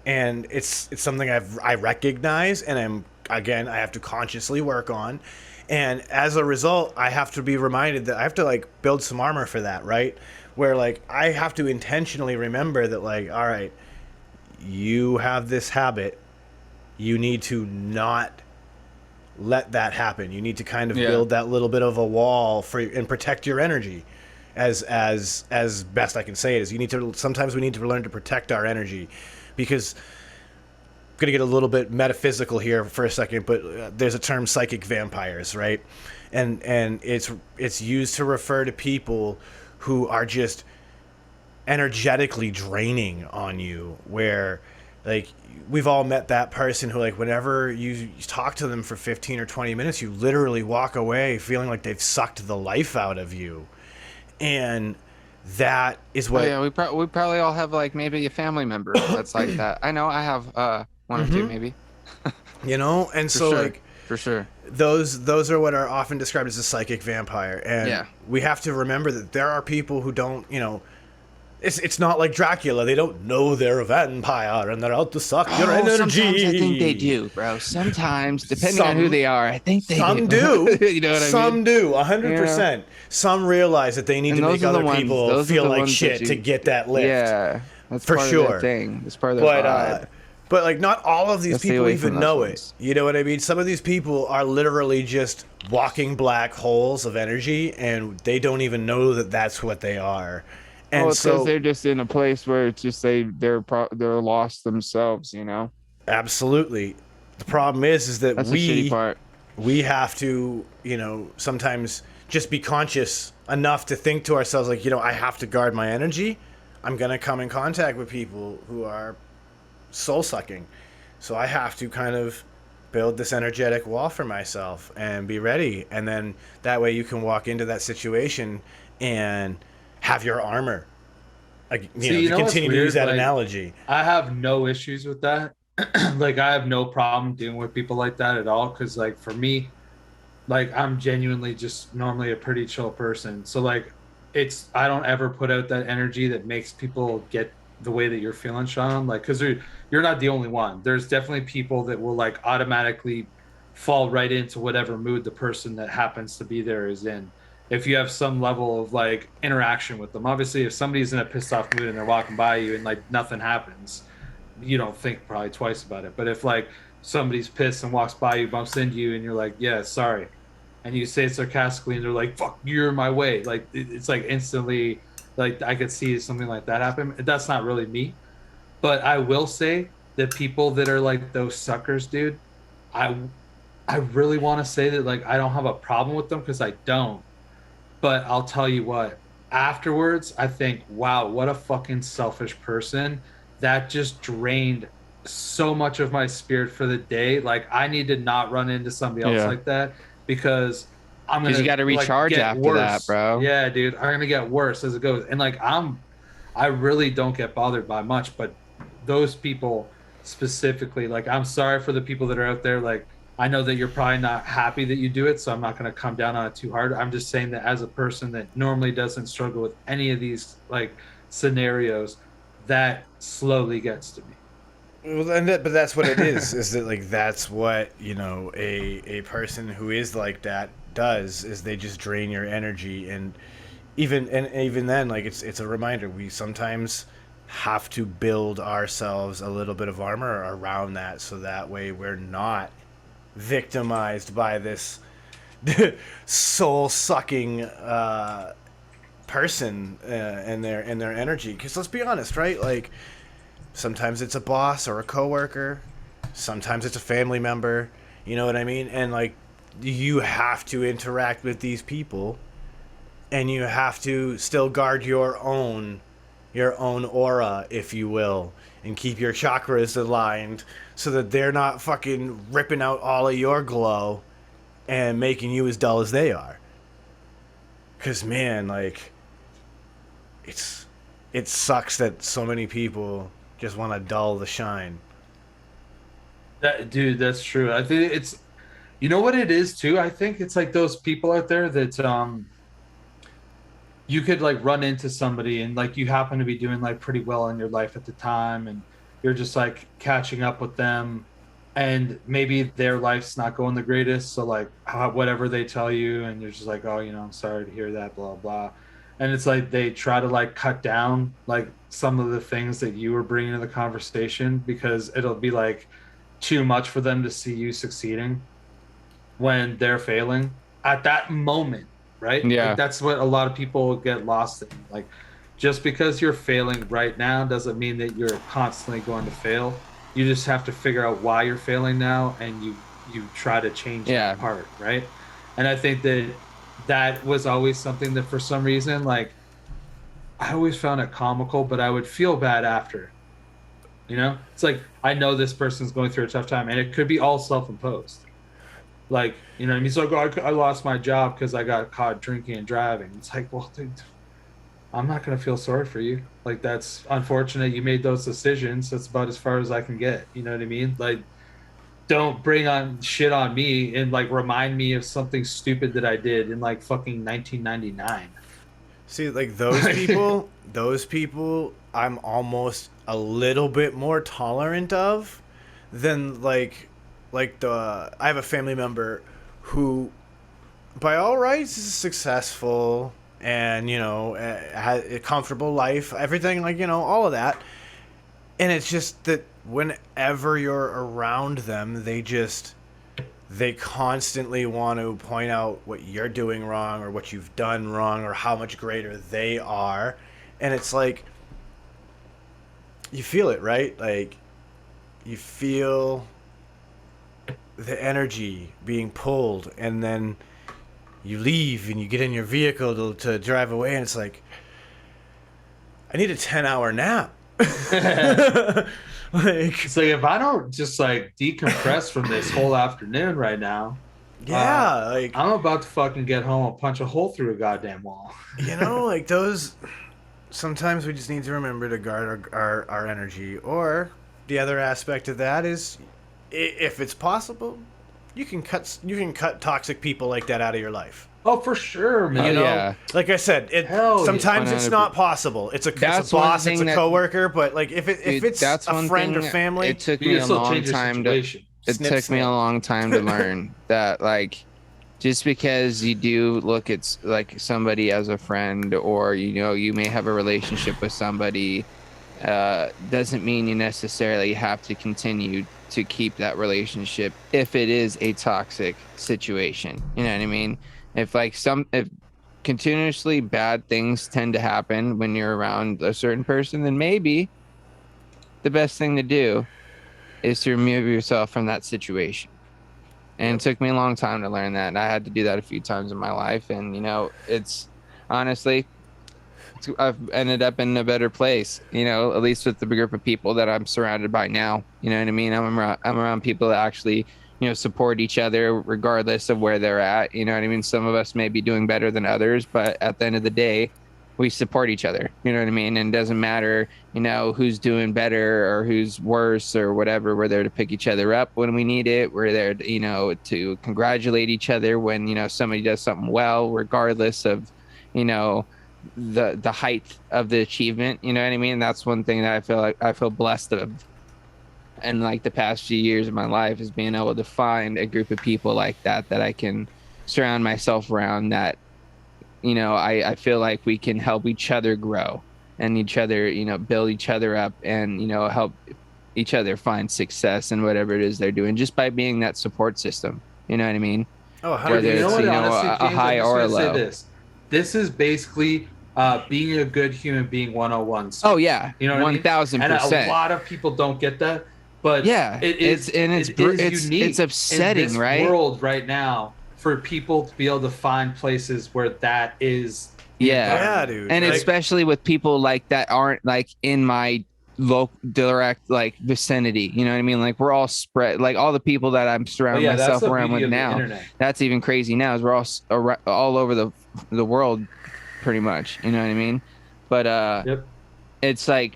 And it's something I recognize, and I have to consciously work on. And as a result, I have to be reminded that I have to like build some armor for that, right? Where like I have to intentionally remember that, like, all right, you have this habit. You need to not let that happen. You need to kind of build that little bit of a wall and protect your energy. As best I can say it is, sometimes we need to learn to protect our energy, because I'm gonna get a little bit metaphysical here for a second, but there's a term, psychic vampires, right? And it's used to refer to people who are just energetically draining on you, where like we've all met that person who, like, whenever you talk to them for 15 or 20 minutes, you literally walk away feeling like they've sucked the life out of you. And that is what... we probably all have like maybe a family member that's like that. I know I have one or two maybe. You know, and for sure, those are what are often described as a psychic vampire. And we have to remember that there are people who don't, you know, it's not like Dracula. They don't know they're a vampire and they're out to suck your energy. Sometimes I think they do, bro. Sometimes, depending on who they are, I think they some do. You know what I mean? Some do, 100%. Some realize that they need to make other people feel like shit to get that lift. Yeah, that's for part sure. of their thing. That's part of their vibe. But like, not all of these people even know it. You know what I mean? Some of these people are literally just walking black holes of energy, and they don't even know that that's what they are. And it's because they're just in a place where it's just they're lost themselves, you know. Absolutely. The problem is that that's the shitty part. We have to, you know, sometimes just be conscious enough to think to ourselves, like, you know, I have to guard my energy. I'm gonna come in contact with people who are soul sucking, so I have to kind of build this energetic wall for myself and be ready. And then that way you can walk into that situation and have your armor. Like, you know, to continue to use that analogy. I have no issues with that. Like, I have no problem dealing with people like that at all, because like for me, like, I'm genuinely just normally a pretty chill person. So like, I don't ever put out that energy that makes people get the way that you're feeling, Sean. Like, because you're not the only one. There's definitely people that will like automatically fall right into whatever mood the person that happens to be there is in, if you have some level of like interaction with them. Obviously, if somebody's in a pissed off mood and they're walking by you and like nothing happens, you don't think probably twice about it. But if like somebody's pissed and walks by you, bumps into you, and you're like, yeah, sorry, and you say it sarcastically and they're like, fuck, you're in my way, like it's like instantly, like I could see something like that happen. That's not really me. But I will say that people that are like those suckers, dude, I really want to say that like I don't have a problem with them, because I don't. But I'll tell you what, afterwards, I think, wow, what a fucking selfish person. That just drained so much of my spirit for the day. Like, I need to not run into somebody else like that, because I'm going to, you got to recharge after that, bro. Yeah, dude, I'm going to get worse as it goes. And like, I really don't get bothered by much, but those people specifically, like, I'm sorry for the people that are out there. Like, I know that you're probably not happy that you do it, so I'm not going to come down on it too hard. I'm just saying that as a person that normally doesn't struggle with any of these like scenarios, that slowly gets to me. Well, but that's what it is. Is that like that's what, you know, a person who is like that does, is they just drain your energy. And even then, like, it's a reminder. We sometimes have to build ourselves a little bit of armor around that, so that way we're not victimized by this soul-sucking person and their energy. Because let's be honest, right? Like, sometimes it's a boss or a coworker, sometimes it's a family member. You know what I mean? And like, you have to interact with these people, and you have to still guard your own aura, if you will, and keep your chakras aligned so that they're not fucking ripping out all of your glow and making you as dull as they are. Because, man, like, it sucks that so many people just want to dull the shine. Dude, that's true. I think it's, you know what it is too? I think it's like those people out there that you could like run into somebody and like you happen to be doing like pretty well in your life at the time, and you're just like catching up with them, and maybe their life's not going the greatest, so like whatever they tell you, and you're just like, oh, I'm sorry to hear that, blah blah. And it's like they try to like cut down like some of the things that you were bringing to the conversation, because it'll be like too much for them to see you succeeding when they're failing at that moment, right? Yeah. Like, that's what a lot of people get lost in. Like, just because you're failing right now doesn't mean that you're constantly going to fail. You just have to figure out why you're failing now, and you try to change that part, right? And I think that was always something that for some reason, like, I always found it comical, but I would feel bad after. It's like, I know this person's going through a tough time, and it could be all self-imposed. Like, he's like, oh, I lost my job because I got caught drinking and driving. It's like, well, dude, I'm not going to feel sorry for you. Like, that's unfortunate. You made those decisions. That's about as far as I can get. You know what I mean? Like, don't bring on shit on me and like remind me of something stupid that I did in like fucking 1999. See, like those people, I'm almost a little bit more tolerant of than like I have a family member who, by all rights, is successful and has a comfortable life, everything, like, all of that. And it's just that whenever you're around them, they constantly want to point out what you're doing wrong or what you've done wrong or how much greater they are. And it's like, you feel it, right? Like, you feel the energy being pulled, and then you leave and you get in your vehicle to drive away, and it's like, I need a 10-hour nap. Like, it's like, if I don't just like decompress from this whole afternoon right now, like, I'm about to fucking get home and punch a hole through a goddamn wall. Like those, sometimes we just need to remember to guard our energy. Or the other aspect of that is, if it's possible, you can cut toxic people like that out of your life. Oh, for sure, man. Like I said, sometimes it's not possible. It's a boss, it's a coworker, but like if it's a friend or family, it took me a long time to learn that, like, just because you do look at like somebody as a friend, or you may have a relationship with somebody, doesn't mean you necessarily have to continue to keep that relationship if it is a toxic situation. You know what I mean? If continuously bad things tend to happen when you're around a certain person, then maybe the best thing to do is to remove yourself from that situation. And it took me a long time to learn that, and I had to do that a few times in my life. And it's honestly, I've ended up in a better place, at least with the group of people that I'm surrounded by now. You know what I mean? I'm around people that actually support each other regardless of where they're at. You know what I mean? Some of us may be doing better than others, but at the end of the day, we support each other. You know what I mean? And it doesn't matter, who's doing better or who's worse or whatever. We're there to pick each other up when we need it. We're there to, to congratulate each other when, somebody does something well, regardless of, the height of the achievement. You know what I mean? That's one thing that I feel blessed of. And like the past few years of my life is being able to find a group of people like that I can surround myself around, that, I feel like we can help each other grow and each other, build each other up and, help each other find success in whatever it is they're doing, just by being that support system. You know what I mean? Oh, whether it's, honestly, a high or a low. This is basically being a good human being 101. Oh yeah. 1,000%. And a lot of people don't get that. But yeah, it's unique. It's upsetting, in this right? World right now, for people to be able to find places where that is. Yeah, dude. And especially with people like that aren't like in my direct like vicinity. You know what I mean? Like, we're all spread. Like, all the people that I'm surrounding myself around with now. That's even crazy now. Is we're all over the world, pretty much. You know what I mean? But it's like.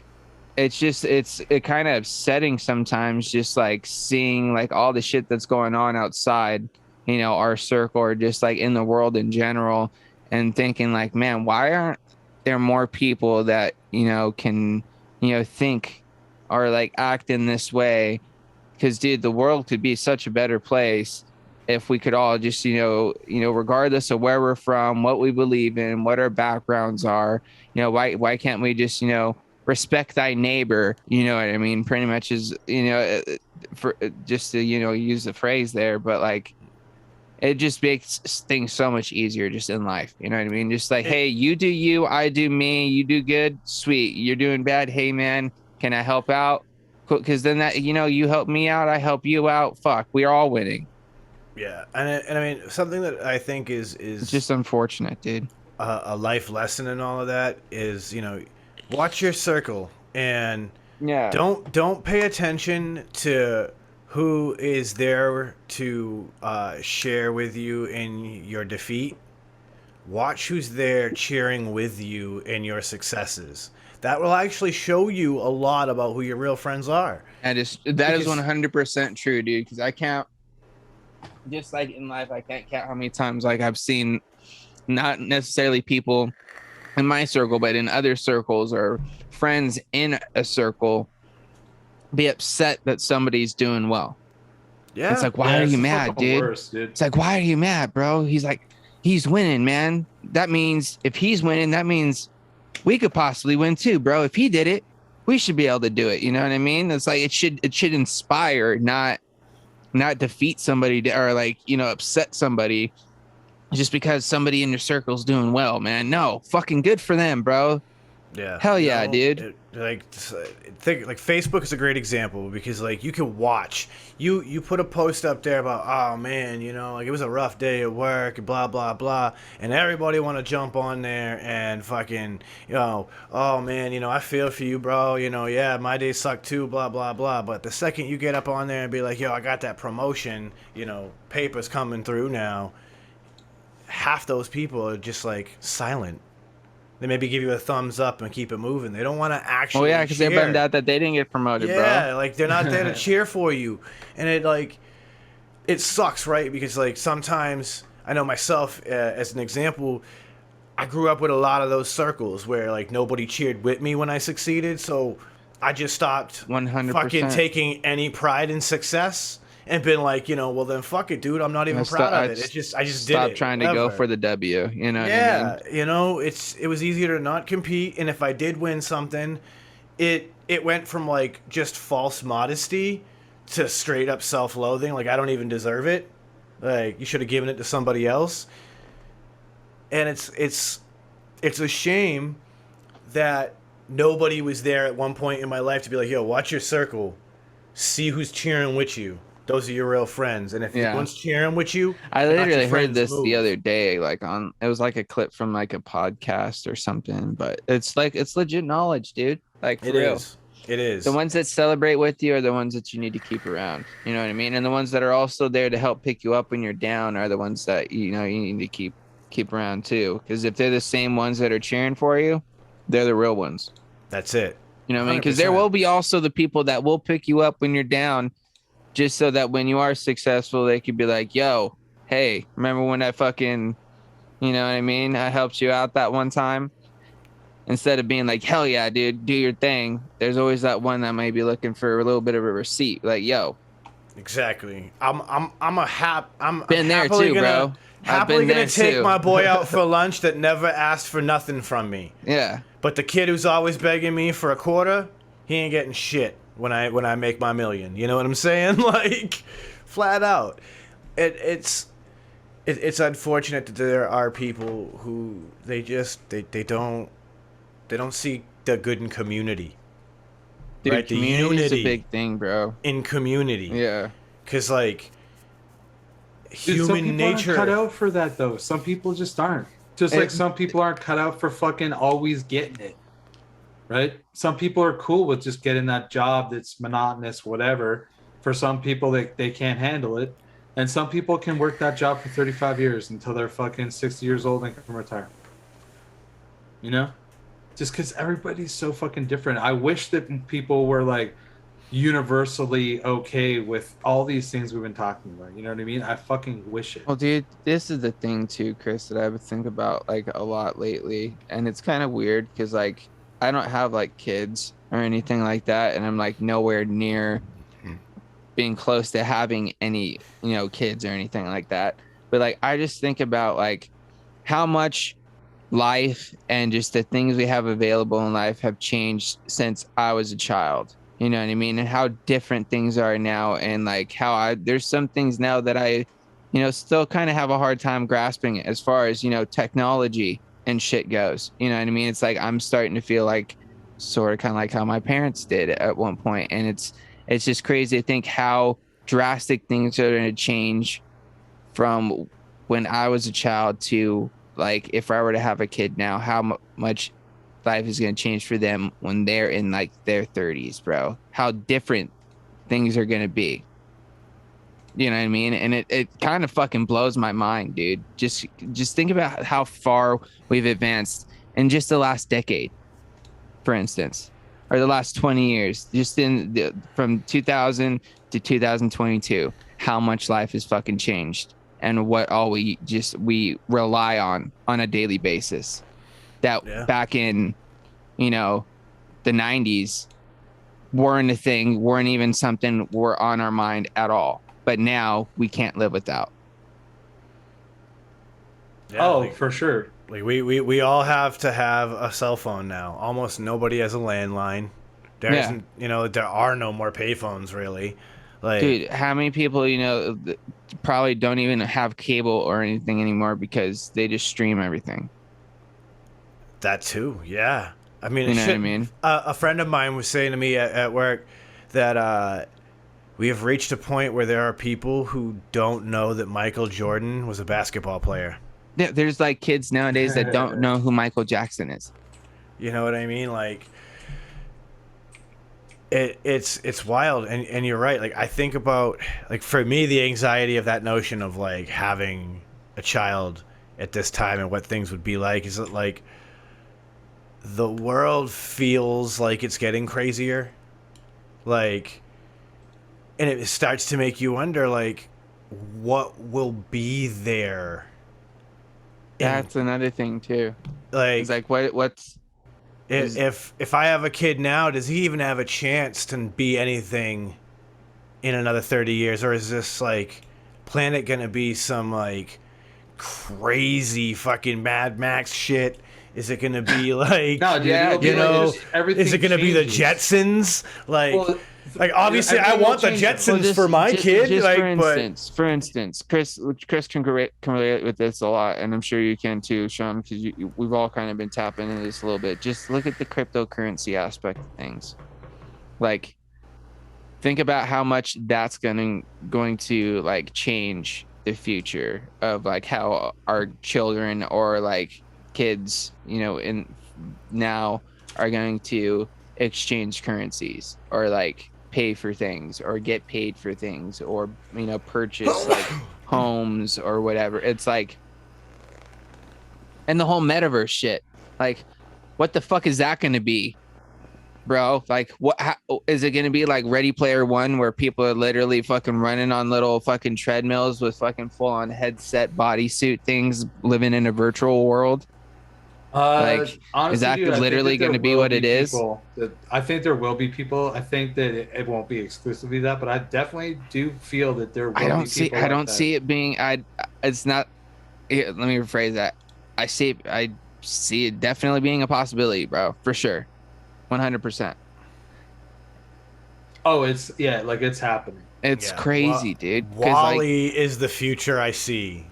It's kind of upsetting sometimes, just like seeing like all the shit that's going on outside, our circle, or just like in the world in general, and thinking like, man, why aren't there are more people that, can, think or like act in this way. Because, dude, the world could be such a better place if we could all just, regardless of where we're from, what we believe in, what our backgrounds are, why can't we just, respect thy neighbor? You know what I mean? Pretty much is, for just to, use the phrase there, but like, it just makes things so much easier just in life. You know what I mean? Just like, hey, you do you, I do me, you do good, sweet. You're doing bad. Hey, man, can I help out? Because then that, you help me out, I help you out. Fuck, we are all winning. Yeah, and I mean, something that I think is it's just unfortunate, dude. A life lesson and all of that is, watch your circle and don't pay attention to who is there to share with you in your defeat. Watch who's there cheering with you in your successes. That will actually show you a lot about who your real friends are. That is 100% true, dude. Because I can't, just like in life, I can't count how many times like I've seen not necessarily people in my circle, but in other circles or friends in a circle be upset that somebody's doing well. Yeah. It's like, why are you mad, dude? It's like, why are you mad, bro? He's like, he's winning, man. That means if he's winning, that means we could possibly win too, bro. If he did it, we should be able to do it. You know what I mean? It's like it should inspire, not defeat somebody or like, upset somebody just because somebody in your circle is doing well, man. No, fucking good for them, bro. Yeah. Hell yeah, dude. Think Facebook is a great example because like you can watch you put a post up there about, oh man, like it was a rough day at work and blah blah blah, and everybody want to jump on there and fucking oh man, I feel for you, bro, yeah, my day sucked too, blah blah blah. But the second you get up on there and be like, I got that promotion, papers coming through now, half those people are just like silent. They maybe give you a thumbs up and keep it moving. They don't want to actually. Oh yeah, because they're bummed out that they didn't get promoted, bro. Yeah, like they're not there to cheer for you, and it sucks, right? Because like sometimes I know myself as an example, I grew up with a lot of those circles where like nobody cheered with me when I succeeded, so I just stopped 100% fucking taking any pride in success. And been like, well then fuck it, dude. I'm not even proud of it. I just did it. Stop trying to go for the W. You know. Yeah, what I mean? It was easier to not compete, and if I did win something, it went from like just false modesty to straight up self-loathing. Like I don't even deserve it. Like you should have given it to somebody else. And it's a shame that nobody was there at one point in my life to be like, yo, watch your circle, see who's cheering with you. Those are your real friends, and if one's cheering with you, I literally heard this the other day. Like it was like a clip from like a podcast or something. But it's legit knowledge, dude. Like for real. It is. The ones that celebrate with you are the ones that you need to keep around. You know what I mean? And the ones that are also there to help pick you up when you're down are the ones that you need to keep around too. Because if they're the same ones that are cheering for you, they're the real ones. That's it. You know what I mean? Because there will be also the people that will pick you up when you're down, just so that when you are successful, they could be like, yo, hey, remember when I fucking, you know what I mean? I helped you out that one time. Instead of being like, hell yeah, dude, do your thing. There's always that one that might be looking for a little bit of a receipt. Like, yo. Exactly. I'm been there too, bro. Happily gonna take my boy out for lunch that never asked for nothing from me. Yeah. But the kid who's always begging me for a quarter, he ain't getting shit when I make my million. You know what I'm saying? Like, flat out. It's unfortunate that there are people who they don't see the good in community. Dude, right? Community is a big thing, bro. In community. Yeah. Because like human nature aren't cut out for that though. Some people just aren't. Just like some people aren't cut out for fucking always getting it. Right? Some people are cool with just getting that job that's monotonous, whatever. For some people, they can't handle it. And some people can work that job for 35 years until they're fucking 60 years old and can retire. You know? Just because everybody's so fucking different. I wish that people were like, universally okay with all these things we've been talking about. You know what I mean? I fucking wish it. Well, dude, this is the thing too, Chris, that I've been thinking about like a lot lately, and it's kind of weird because like I don't have like kids or anything like that, and I'm like nowhere near being close to having any, kids or anything like that. But like I just think about like how much life and just the things we have available in life have changed since I was a child. You know what I mean? And how different things are now, and like how there's some things now that I, still kind of have a hard time grasping as far as, technology and shit goes. You know what I mean? It's like I'm starting to feel like sort of kind of like how my parents did at one point, and it's just crazy to think how drastic things are going to change from when I was a child to like if I were to have a kid now, how much life is going to change for them when they're in like their 30s, bro. How different things are going to be. You know what I mean? And it kind of fucking blows my mind, dude. Just think about how far we've advanced in just the last decade, for instance, or the last 20 years, just from 2000 to 2022, how much life has fucking changed and what all we rely on a daily basis. That back in, the 90s weren't a thing, weren't even something were on our mind at all. But now we can't live without. Yeah, for sure. Like we all have to have a cell phone now. Almost nobody has a landline. There isn't, there are no more payphones really. Like, dude, how many people probably don't even have cable or anything anymore because they just stream everything? That too, yeah. I mean, you know what I mean? A friend of mine was saying to me at work that we have reached a point where there are people who don't know that Michael Jordan was a basketball player. Yeah, there's like kids nowadays that don't know who Michael Jackson is. You know what I mean? Like, it's wild, and you're right. Like, I think about, like, for me, the anxiety of that notion of like having a child at this time and what things would be like is that like the world feels like it's getting crazier, like, and it starts to make you wonder like what will be there. That's another thing too. Like, it's like what's if I have a kid now, does he even have a chance to be anything in another 30 years, or is this like planet gonna be some like crazy fucking Mad Max shit? Is it gonna be like, no, dude, is it gonna be the Jetsons? Like, well, like obviously I want the Jetsons for my kid. Just like, for instance, Chris can relate with this a lot, and I'm sure you can too, Sean, because we've all kind of been tapping into this a little bit. Just look at the cryptocurrency aspect of things. Like, think about how much that's going to like change the future of like how our children or like kids, in now are going to exchange currencies or like pay for things or get paid for things or purchase like homes or whatever. It's like, and the whole metaverse shit, like what the fuck is that going to be, bro? Like how is it going to be? Like Ready Player One, where people are literally fucking running on little fucking treadmills with fucking full on headset bodysuit things, living in a virtual world? Like, honestly, is that dude, literally going to be what it is? I think there will be people. I think that it won't be exclusively that, but I definitely do feel that there will be people. I don't see it being. It's not. Let me rephrase that. I see it definitely being a possibility, bro, for sure, 100%. Oh, it's happening. It's crazy, dude. Wally is the future I see.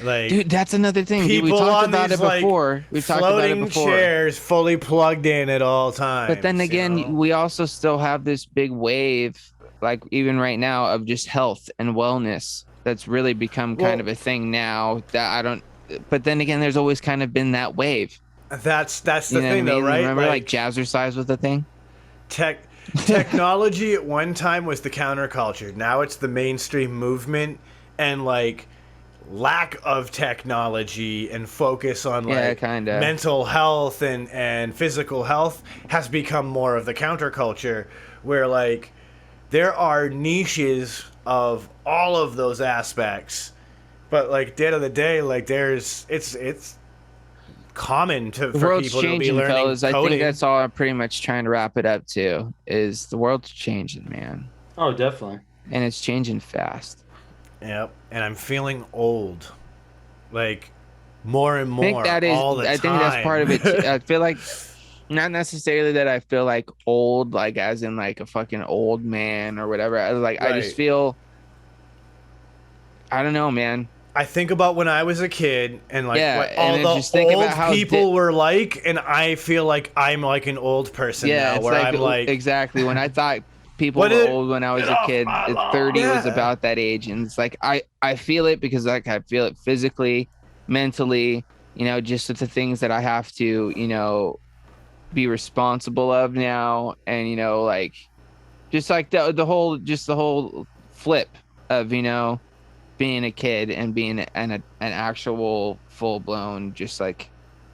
Like, dude, that's another thing. Dude, we talked about it before. We've talked about it before. Chairs fully plugged in at all times. But then again, we also still have this big wave, like even right now, of just health and wellness. That's really become kind of a thing now. That I don't. But then again, there's always kind of been that wave. That's the thing, though, right? Remember, like jazzercise was the thing. Technology at one time was the counterculture. Now it's the mainstream movement, and like lack of technology and focus on like mental health and physical health has become more of the counterculture, where like there are niches of all of those aspects, but like at the end of the day, like it's common for world's people to be changing, learning fellas. coding. I think that's all I'm pretty much trying to wrap it up to, is the world's changing, man. Oh, definitely. And it's changing fast. Yep, and I'm feeling old, like more and more. I think that is. all the time. I think that's part of it. I feel like not necessarily that I feel like old, like as in like a fucking old man or whatever. I just feel. I don't know, man. I think about when I was a kid and like what all the just think about how old people were like, and I feel like I'm like an old person now, where I'm like exactly when I thought people were old when I was a kid. 30 was about that age, and it's like I feel it because like I feel it physically, mentally, you know, just with the things that I have to, you know, be responsible of now, and you know, like just like the whole flip of, you know, being a kid and being an actual full blown, just like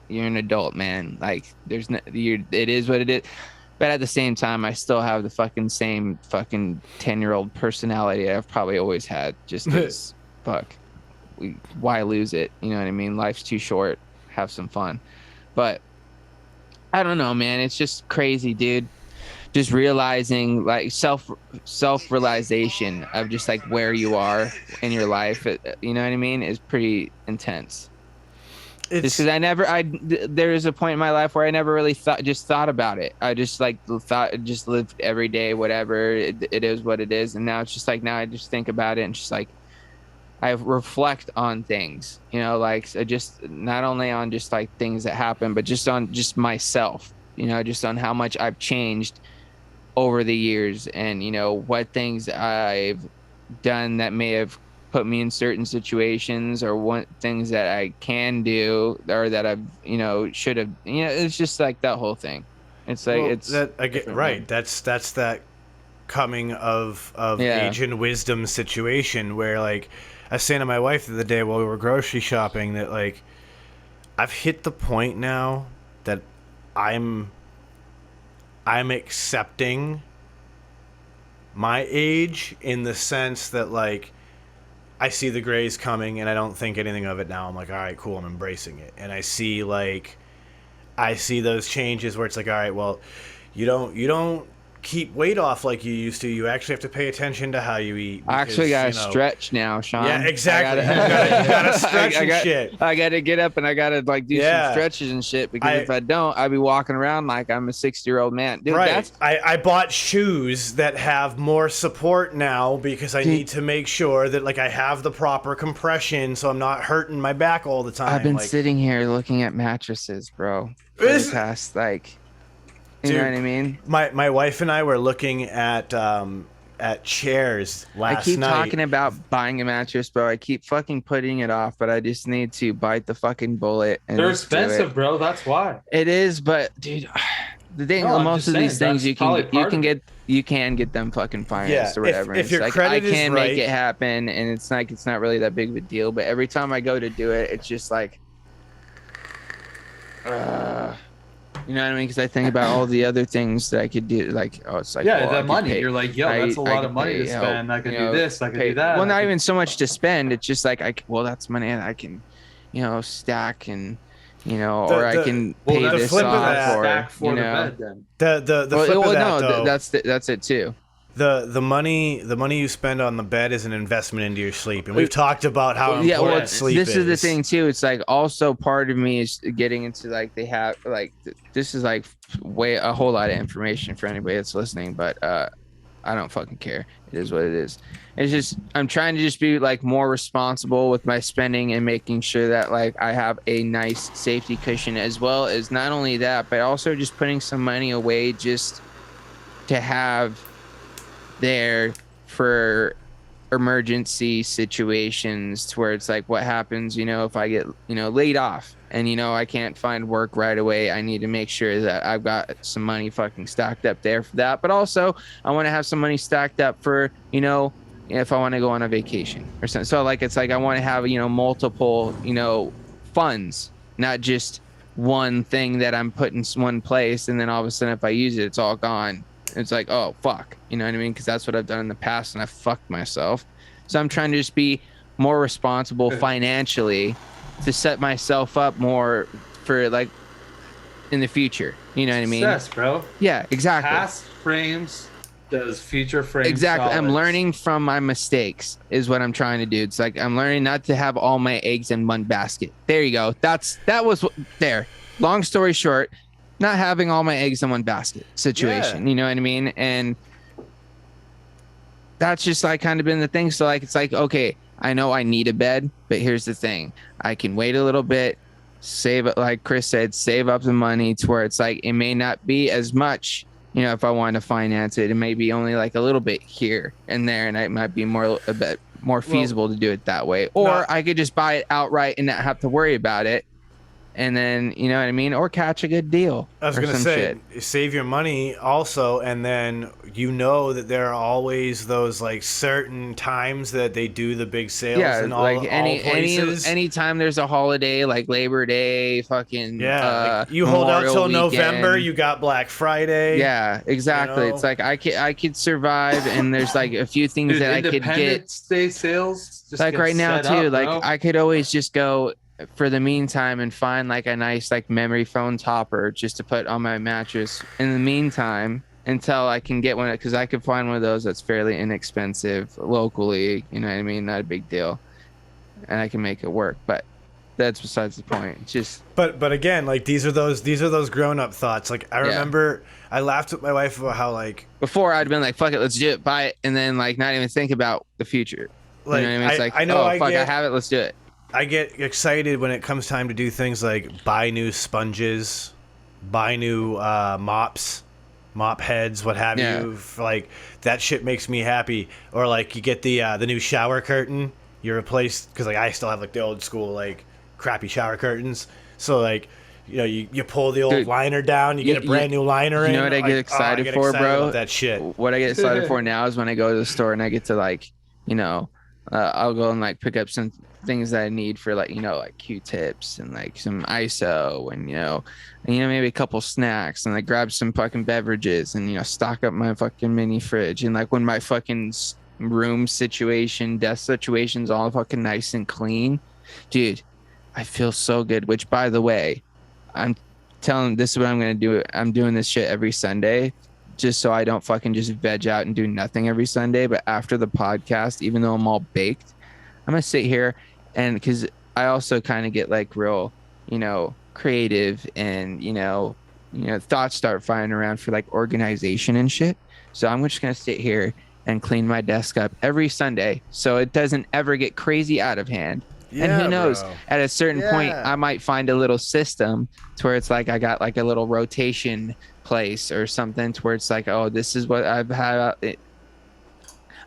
you're an adult, man. Like there's no, it is what it is. But at the same time, I still have the fucking same fucking 10-year-old personality I've probably always had. Just because, fuck, why lose it? You know what I mean? Life's too short. Have some fun. But I don't know, man. It's just crazy, dude. Just realizing, like, self-realization of just like where you are in your life. You know what I mean? Is pretty intense. Just because there was a point in my life where I never really thought about it. I just just lived every day, whatever it is what it is. And now it's just like, now I just think about it and just like, I reflect on things, you know, like just not only on just like things that happen, but just on just myself, you know, just on how much I've changed over the years, and you know what things I've done that may have put me in certain situations, or what things that I can do, or that I've, you know, should have, you know, it's just like that whole thing. It's like, it's that I get right. That's that coming of age and wisdom situation where, like, I was saying to my wife the other day while we were grocery shopping that like I've hit the point now that I'm accepting my age, in the sense that like I see the grays coming and I don't think anything of it now. I'm like, all right, cool, I'm embracing it. And I see those changes where it's like, all right, well, you don't keep weight off like you used to. You actually have to pay attention to how you eat. I actually gotta stretch now, Sean. Yeah, exactly. You gotta stretch and shit. I gotta get up and I gotta like do some stretches and shit, because if I don't, I'd be walking around like I'm a 60-year-old man. Dude, right. I bought shoes that have more support now because I need to make sure that like I have the proper compression so I'm not hurting my back all the time. I've been sitting here looking at mattresses, bro, for the past like, you know what I mean? My wife and I were looking at chairs last night. I keep talking about buying a mattress, bro. I keep fucking putting it off, but I just need to bite the fucking bullet. And they're expensive, bro. That's why. It is, but dude, the thing, most of these things you can get them fucking financed or whatever. If your like, credit I can is right, make it happen, and it's like it's not really that big of a deal. But every time I go to do it, it's just like, you know what I mean? Because I think about all the other things that I could do. Like, oh, it's like, yeah, that money. You're like, yo, that's a lot of money to spend. I could do this. I could do that. Well, not even so much to spend. It's just like, that's money that I can, you know, stack and, you know, or I can pay this off, or you know, the flip of that, though, that's it too. The money you spend on the bed is an investment into your sleep, and we've talked about how important sleep is. This is the thing too. It's like also part of me is getting into like they have like this is like a whole lot of information for anybody that's listening, but I don't fucking care. It is what it is. It's just I'm trying to just be like more responsible with my spending and making sure that like I have a nice safety cushion, as well as not only that, but also just putting some money away just to have there for emergency situations, to where it's like, what happens, you know, if I get, you know, laid off and, you know, I can't find work right away. I need to make sure that I've got some money fucking stacked up there for that. But also I want to have some money stacked up for, you know, if I want to go on a vacation or something. So like, it's like, I want to have, you know, multiple, you know, funds, not just one thing that I'm putting in one place, and then all of a sudden if I use it, it's all gone. It's like, oh fuck, you know what I mean? Because that's what I've done in the past, and I fucked myself. So I'm trying to just be more responsible financially to set myself up more for like in the future. You know what I mean? Success, bro. Yeah, exactly. Past frames does future frames. Exactly. Solids. I'm learning from my mistakes is what I'm trying to do. It's like I'm learning not to have all my eggs in one basket. There you go. That was there. Long story short, not having all my eggs in one basket situation. You know what I mean? And that's just like kind of been the thing. So like it's like, okay, I know I need a bed, but here's the thing. I can wait a little bit, save it, like Chris said, save up the money to where it's like it may not be as much. You know, if I want to finance it, it may be only like a little bit here and there, and it might be a bit more feasible to do it that way. Or I could just buy it outright and not have to worry about it. And then, you know what I mean? Or catch a good deal. I was going to say, save your money also, and then you know that there are always those like certain times that they do the big sales. Yeah, in all, like all places. anytime there's a holiday like Labor Day, fucking like you hold out till November, you got Black Friday. Yeah, exactly. You know? It's like I could survive, and there's like a few things that I could get. Independence Day sales, just like right now too. Up, like bro. I could always just go for the meantime and find like a nice like memory foam topper just to put on my mattress in the meantime until I can get one, because I could find one of those that's fairly inexpensive locally, you know what I mean, not a big deal, and I can make it work. But that's besides the point. It's just but again, like these are those grown-up thoughts. Like I remember I laughed with my wife about how like before I'd been like, fuck it, let's do it, buy it, and then like not even think about the future. Like, you know what I mean? It's like, I know, oh fuck, I have it, let's do it. I get excited when it comes time to do things like buy new sponges, buy new mops, mop heads, what have you. Like that shit makes me happy. Or like you get the new shower curtain, you replace, because like I still have like the old school like crappy shower curtains. So like, you know, you pull the old liner down, you get a brand new liner in. You know what I get excited for, bro? About that shit. What I get excited for now is when I go to the store and I get to like, you know, I'll go and like pick up some things that I need for like, you know, like Q-tips and like some ISO and you know maybe a couple snacks, and like grab some fucking beverages and, you know, stock up my fucking mini fridge. And like when my fucking room situation, desk situation's all fucking nice and clean, dude, I feel so good. Which, by the way, I'm telling, this is what I'm gonna do. I'm doing this shit every Sunday just so I don't fucking just veg out and do nothing every Sunday. But after the podcast, even though I'm all baked, I'm gonna sit here, and because I also kind of get like real, you know, creative, and you know, thoughts start flying around for like organization and shit. So I'm just gonna sit here and clean my desk up every Sunday so it doesn't ever get crazy out of hand. Yeah, and who knows, bro, at a certain point I might find a little system to where it's like I got like a little rotation place or something to where it's like, oh, this is what I've had.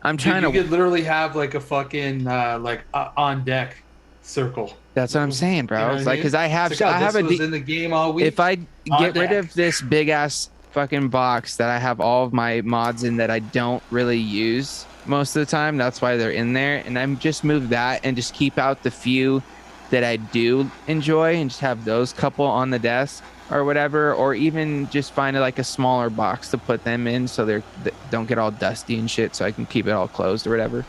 I'm trying to. You could literally have like a fucking on deck circle. That's what I'm saying, bro. You know, it's like, because I have was in the game all week. If I get rid of this big ass fucking box that I have all of my mods in that I don't really use most of the time, that's why they're in there, and I'm just move that and just keep out the few that I do enjoy and just have those couple on the desk or whatever, or even just find like a smaller box to put them in so they don't get all dusty and shit, so I can keep it all closed or whatever.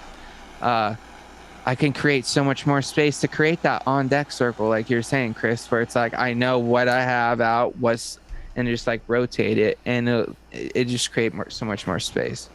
I can create so much more space to create that on deck circle, like you're saying, Chris, where it's like I know what I have out, and just like rotate it, and it just create so much more space.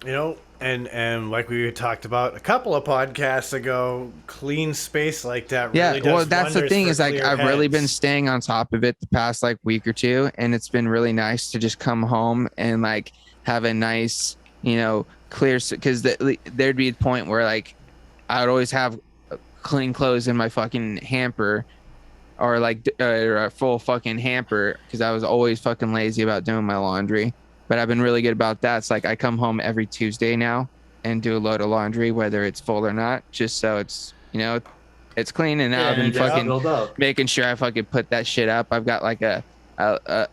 You know, and like we talked about a couple of podcasts ago, clean space like that really does. Well, that's the thing, is like I've really been heads. staying on top of it the past like week or two, and it's been really nice to just come home and like have a nice, you know, clear, because there'd be a point where like I would always have clean clothes in my fucking hamper, or like a full fucking hamper, because I was always fucking lazy about doing my laundry. But I've been really good about that. It's like I come home every Tuesday now and do a load of laundry, whether it's full or not, just so it's, you know, it's clean. And now I've been fucking making sure I fucking put that shit up. I've got like because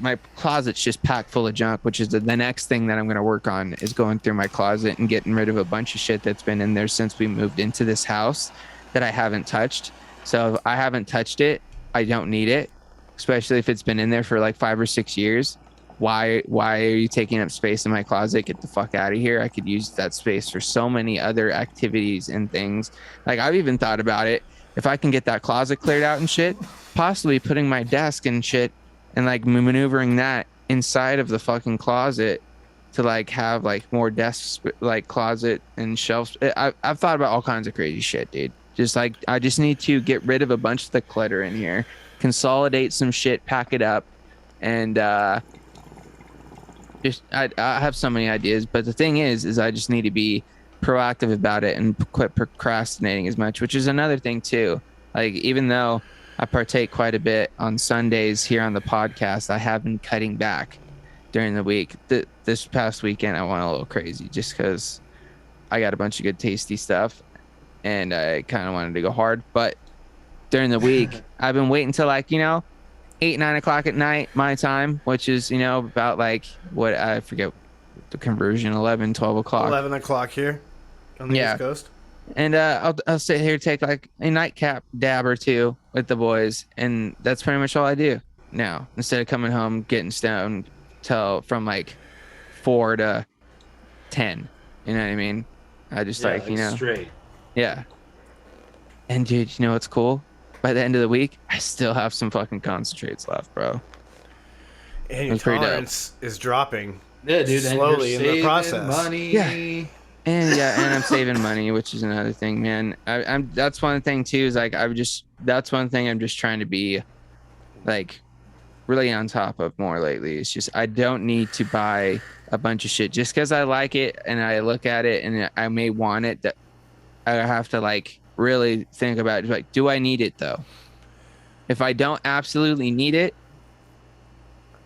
my closet's just packed full of junk, which is the next thing that I'm going to work on, is going through my closet and getting rid of a bunch of shit that's been in there since we moved into this house that I haven't touched. So if I haven't touched it, I don't need it, especially if it's been in there for like 5 or 6 years. why are you taking up space in my closet? Get the fuck out of here. I could use that space for so many other activities and things. Like, I've even thought about it. If I can get that closet cleared out and shit, possibly putting my desk and shit and like maneuvering that inside of the fucking closet to like have like more desks, like closet and shelves. I've thought about all kinds of crazy shit, dude. Just like, I just need to get rid of a bunch of the clutter in here, consolidate some shit, pack it up, and just I have so many ideas. But the thing is I just need to be proactive about it and quit procrastinating as much, which is another thing too. Like, even though I partake quite a bit on Sundays here on the podcast, I have been cutting back during the week. This past weekend I went a little crazy just because I got a bunch of good tasty stuff and I kind of wanted to go hard. But during the week I've been waiting till like, 8-9 o'clock at night my time, which is about like, what, I forget the conversion, 11-12 o'clock. 11 o'clock here on the East Coast. And I'll sit here, take like a nightcap dab or two with the boys, and that's pretty much all I do now, instead of coming home getting stoned till from like 4 to 10. You know what I mean? I just like straight. Yeah. And dude, you know what's cool? By the end of the week, I still have some fucking concentrates left, bro. And your tolerance is dropping. Yeah, dude. Slowly and in the process. Money. Yeah. And I'm saving money, which is another thing, man. I'm that's one thing too, is like that's one thing I'm just trying to be like really on top of more lately. It's just, I don't need to buy a bunch of shit just because I like it and I look at it and I may want it. That I have to like really think about it. Like, do I need it though? If I don't absolutely need it,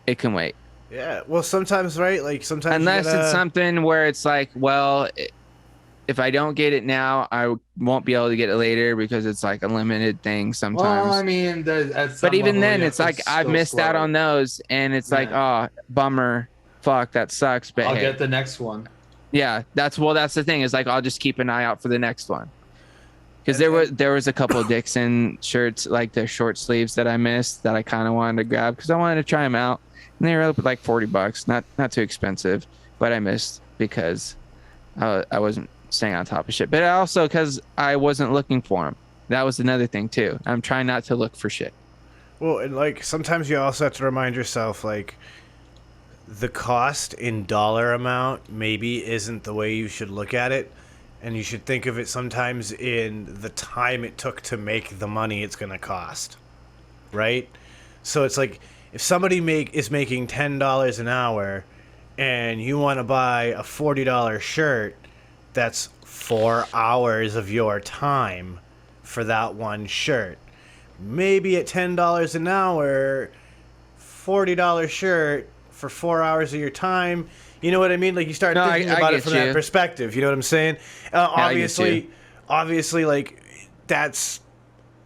it can wait. Yeah, well, sometimes, right? Like, sometimes unless it's something where it's like, well, if I don't get it now, I won't be able to get it later because it's like a limited thing sometimes. Well, I mean, but even then, it's like I've missed out on those, and it's like, oh, bummer, fuck, that sucks. But I'll get the next one. Yeah, that's the thing, is like, I'll just keep an eye out for the next one. Because there was a couple of Dixon shirts, like the short sleeves, that I missed that I kind of wanted to grab because I wanted to try them out. And they were up at like $40, not too expensive, but I missed because I wasn't staying on top of shit. But also because I wasn't looking for them. That was another thing too. I'm trying not to look for shit. Well, and like sometimes you also have to remind yourself, like, the cost in dollar amount maybe isn't the way you should look at it. And you should think of it sometimes in the time it took to make the money it's going to cost. Right? So it's like, if somebody is making $10 an hour and you want to buy a $40 shirt, that's 4 hours of your time for that one shirt. Maybe at $10 an hour, $40 shirt for 4 hours of your time. You know what I mean? Like, you start thinking about it from that perspective. You know what I'm saying? Obviously, like, that's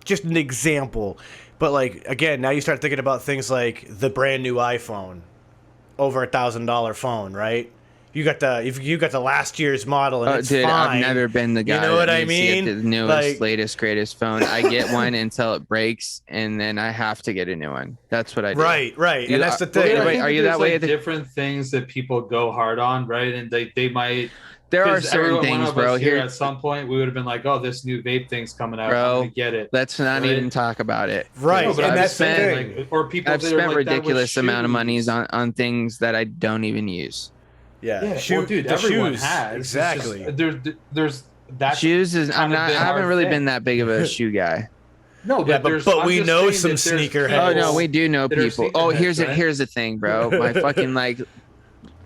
just an example. But like, again, now you start thinking about things like the brand new iPhone, over $1,000 phone, right? You got the last year's model, and it's dude, fine. I've never been the guy. You know what I mean? To get the newest, like, latest, greatest phone. I get one until it breaks, and then I have to get a new one. That's what I do. Right. And that's the thing. Are you that way? Like different things that people go hard on, right? And they might. There are certain things, bro. Here at some point, we would have been like, "Oh, this new vape thing's coming out. Bro, I'm gonna get it." Let's not even talk about it. Right, no, but and that's the thing. Like, or people. I've spent ridiculous amount of monies on things that I don't even use. Yeah, well, dude, everyone shoes. has. Exactly. There's that. Shoes is. I haven't really been that big of a shoe guy. No, but we know some sneakerheads. Oh no, we do know people. Oh, here's the thing, bro. My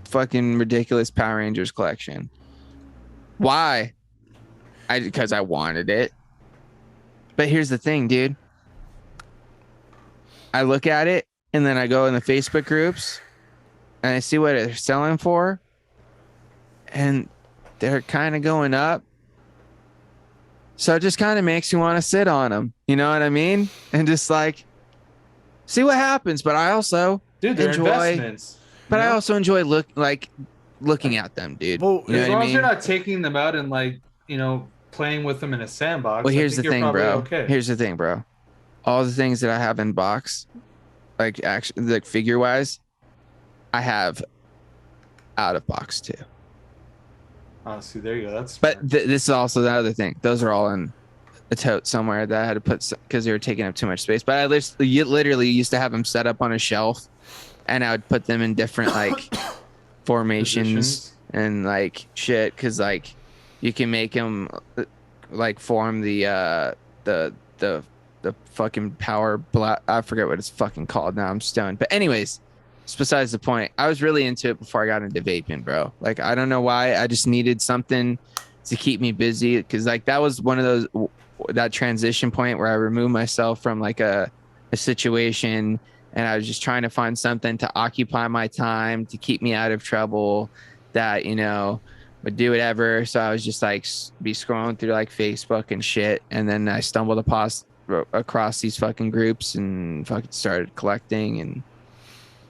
fucking ridiculous Power Rangers collection. Why? Because I wanted it. But here's the thing, dude. I look at it and then I go in the Facebook groups and I see what they're selling for, and they're kind of going up. So it just kind of makes you want to sit on them. You know what I mean? And just like see what happens. But I also enjoy. But I also enjoy looking at them, dude. Well, as long as you're not taking them out and like, playing with them in a sandbox. Well, here's the thing, bro. Okay. Here's the thing, bro. All the things that I have in box, like figure wise, I have out of box too. Oh, see, there you go. That's but this is also the other thing. Those are all in a tote somewhere that I had to put because they were taking up too much space. But I literally used to have them set up on a shelf, and I would put them in different like formations positions. And like shit, because like you can make them like form the fucking power I forget what it's fucking called now. I'm stoned. But anyways, it's besides the point. I was really into it before I got into vaping, bro. Like, I don't know why. I just needed something to keep me busy, because like that was one of those that transition point where I removed myself from like a situation, and I was just trying to find something to occupy my time to keep me out of trouble that, you know, would do whatever. So I was just like be scrolling through like Facebook and shit, and then I stumbled across these fucking groups and fucking started collecting, and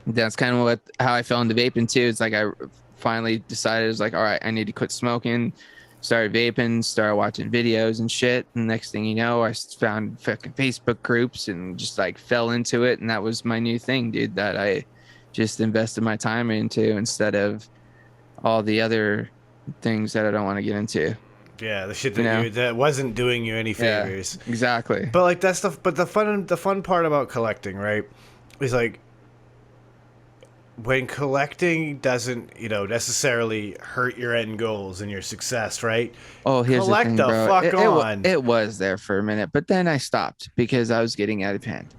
that's kind of how I fell into vaping too. It's like I finally decided, it was like, all right, I need to quit smoking. Started vaping, started watching videos and shit. And next thing you know, I found fucking Facebook groups and just like fell into it. And that was my new thing, dude, that I just invested my time into instead of all the other things that I don't want to get into. Yeah, the shit that that wasn't doing you any favors. Yeah, exactly. But like that's the fun part about collecting, right? Is like when collecting doesn't, you know, necessarily hurt your end goals and your success, right? Oh, here's collect the thing, bro. fuck on. It was there for a minute, but then I stopped because I was getting out of hand.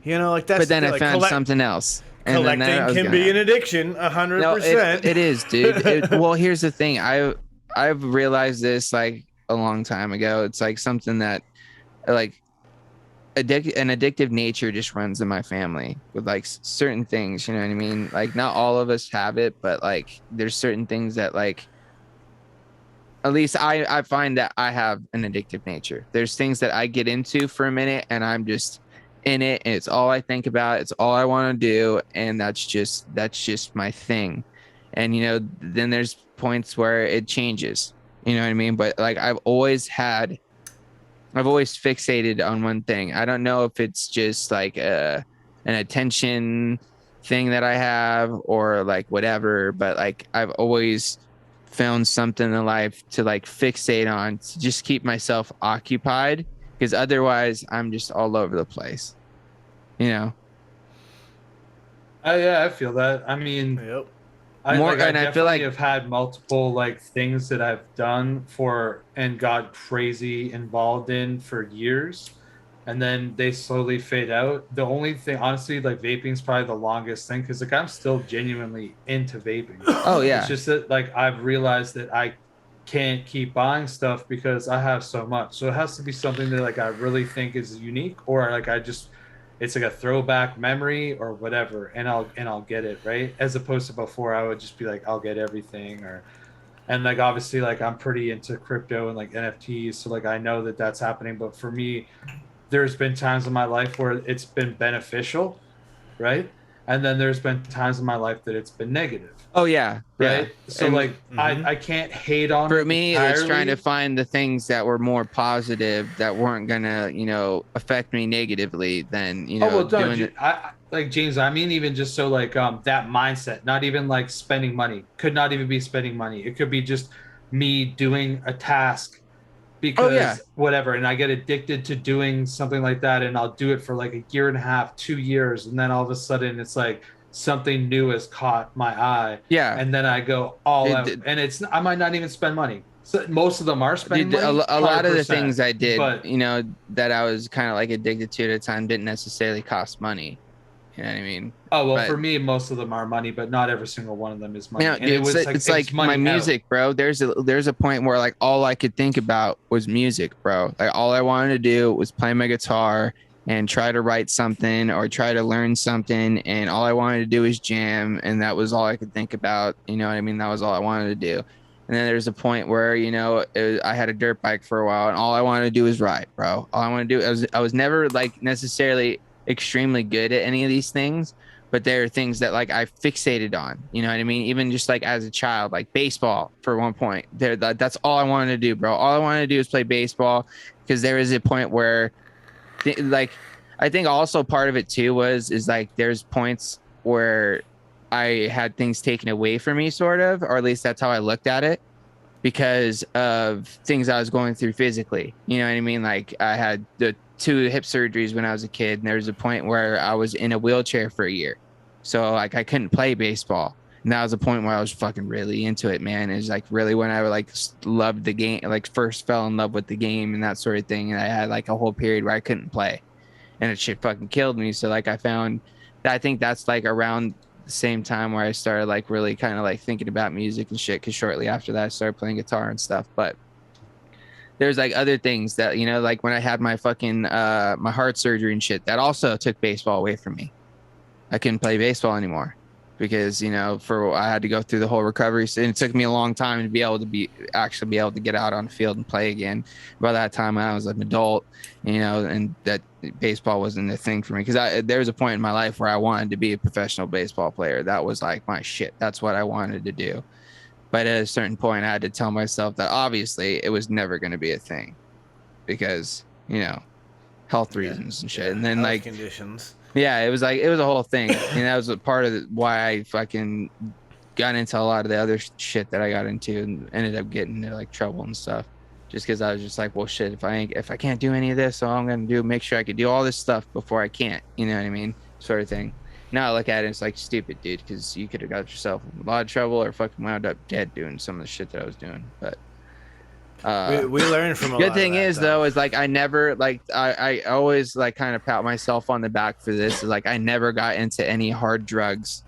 You know, like that's. But then I like, found something else. Collecting can be an addiction, 100%. No, it is, dude. Well, here's the thing. I've realized this like a long time ago. It's like something that like an addictive nature just runs in my family with like certain things, you know what I mean? Like not all of us have it, but like there's certain things that like at least I find that I have an addictive nature. There's things that I get into for a minute and I'm just in it, and it's all I think about, it's all I want to do, and that's just my thing. And you know, then there's points where it changes, you know what I mean? But like I've always fixated on one thing. I don't know if it's just like an attention thing that I have or like whatever, but like I've always found something in life to like fixate on to just keep myself occupied, because otherwise I'm just all over the place, you know? Yeah, I feel that. I mean, Yep. I feel like I've had multiple like things that I've done for and got crazy involved in for years, and then they slowly fade out. The only thing, honestly, like vaping is probably the longest thing, because like I'm still genuinely into vaping. Oh yeah. It's just that like I've realized that I can't keep buying stuff because I have so much. So it has to be something that like I really think is unique, or like it's like a throwback memory or whatever, and I'll get it, right? As opposed to before, I would just be like, I'll get everything, and like obviously like I'm pretty into crypto and like NFTs, so like I know that that's happening. But for me, there's been times in my life where it's been beneficial, right? And then there's been times in my life that it's been negative. Oh yeah, right. Yeah. So and like I can't hate on for it me entirely. It's trying to find the things that were more positive, that weren't gonna, you know, affect me negatively than, you know, doing it. I like James, I mean, even just so like that mindset, not even like spending money, could not even be spending money. It could be just me doing a task because whatever, and I get addicted to doing something like that, and I'll do it for like a year and a half, 2 years, and then all of a sudden it's like something new has caught my eye, and then I go all out, and I might not even spend money. So most of them are spending money. A lot of the things I did, but, you know, that I was kind of like addicted to at the time didn't necessarily cost money. You know what I mean? Oh well, for me, most of them are money, but not every single one of them is money. You know, and it's like my music, bro. There's a point where like all I could think about was music, bro. Like all I wanted to do was play my guitar and try to write something or try to learn something, and all I wanted to do was jam, and that was all I could think about. You know what I mean? That was all I wanted to do. And then there's a point where, you know, I had a dirt bike for a while, and all I wanted to do was ride, bro. All I wanted to do, I was never like necessarily extremely good at any of these things, but there are things that like I fixated on, you know what I mean? Even just like as a child, like baseball for one point, that's all I wanted to do, bro. All I wanted to do was play baseball, because there is a point where like I think also part of it too is like there's points where I had things taken away from me, sort of, or at least that's how I looked at it, because of things I was going through physically. You know what I mean? Like I had the 2 hip surgeries when I was a kid, and there was a point where I was in a wheelchair for a year. So like I couldn't play baseball. And that was a point where I was fucking really into it, man. It's like really when I like loved the game, like first fell in love with the game and that sort of thing. And I had like a whole period where I couldn't play, and it shit fucking killed me. So like I found that, I think that's like around the same time where I started like really kind of like thinking about music and shit. Cause shortly after that I started playing guitar and stuff. But there's like other things that, you know, like when I had my fucking my heart surgery and shit, that also took baseball away from me. I couldn't play baseball anymore because, you know, I had to go through the whole recovery, and it took me a long time to be able to actually be able to get out on the field and play again. By that time I was an adult, you know, and that baseball wasn't a thing for me, because there was a point in my life where I wanted to be a professional baseball player. That was like my shit. That's what I wanted to do. But at a certain point I had to tell myself that obviously it was never going to be a thing because, you know, health reasons and shit. And then health like conditions. Yeah, it was a whole thing. And that was a part of why I fucking got into a lot of the other shit that I got into and ended up getting into like trouble and stuff. Just because I was just like, well, shit, if I can't do any of this, all I'm going to do, make sure I can do all this stuff before I can't. You know what I mean? Sort of thing. Now I look at it, it's like stupid, dude, because you could have got yourself in a lot of trouble or fucking wound up dead doing some of the shit that I was doing. But we learned from a good lot thing of that, is though is like I never like I always like kind of pat myself on the back for this, is like I never got into any hard drugs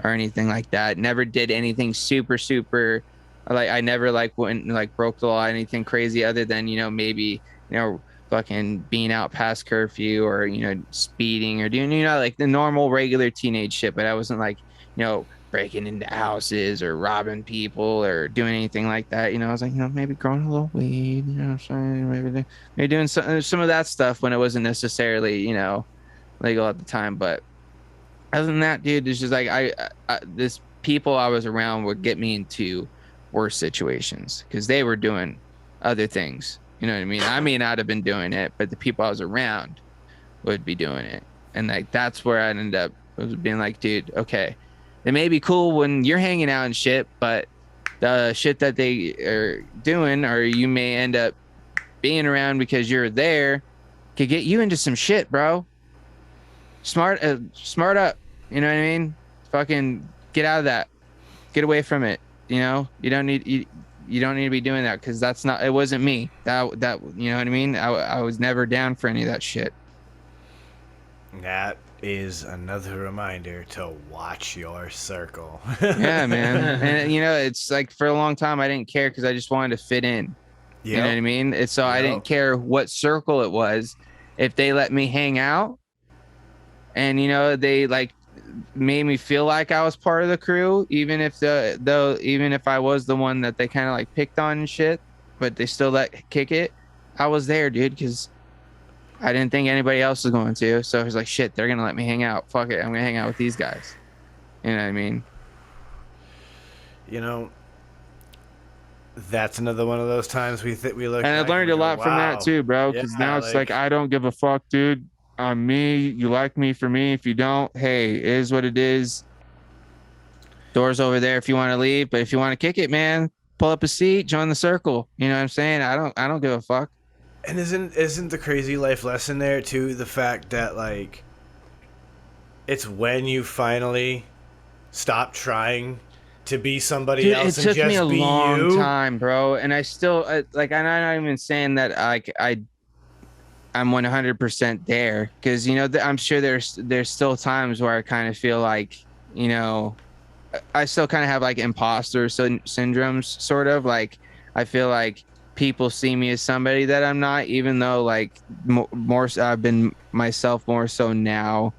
or anything like that. Never did anything super like I never like went and like broke the law, anything crazy, other than, you know, maybe, you know, fucking being out past curfew or, you know, speeding or doing, you know, like the normal regular teenage shit. But I wasn't like, you know, breaking into houses or robbing people or doing anything like that. You know, I was like, you know, maybe growing a little weed, you know what I'm saying? Maybe doing some of that stuff when it wasn't necessarily, you know, legal at the time. But other than that, dude, it's just like this people I was around would get me into worse situations because they were doing other things. You know what I mean? I may not have been doing it, but the people I was around would be doing it. And like that's where I ended up being like, dude, okay, it may be cool when you're hanging out and shit, but the shit that they are doing, or you may end up being around because you're there, could get you into some shit, bro. Smart up. You know what I mean? Fucking get out of that. Get away from it. You know, you don't need to be doing that, because it wasn't me. That you know what I mean? I was never down for any of that shit. That is another reminder to watch your circle. Yeah, man. And you know, it's like for a long time I didn't care because I just wanted to fit in. Yep. You know what I mean? And so I didn't care what circle it was. If they let me hang out and, you know, they like made me feel like I was part of the crew, even if even if I was the one that they kind of like picked on and shit, but they still let kick it, I was there, dude, because I didn't think anybody else was going to. So I was like, shit, they're gonna let me hang out. Fuck it, I'm gonna hang out with these guys. You know what I mean? You know, that's another one of those times we look. And I learned a lot from that too, bro. Because now it's like I don't give a fuck, dude. I'm me. You like me for me. If you don't, hey, it is what it is. Doors over there if you want to leave. But if you want to kick it, man, pull up a seat, join the circle. You know what I'm saying? I don't give a fuck. And isn't the crazy life lesson there too the fact that like it's when you finally stop trying to be somebody else and just be you? It took me a long time, bro. And I still like I'm not even saying that like I'm 100% there, because you know I'm sure there's still times where I kind of feel like, you know, I still kind of have like imposter syndromes, sort of like I feel like people see me as somebody that I'm not, even though like more I've been myself more so now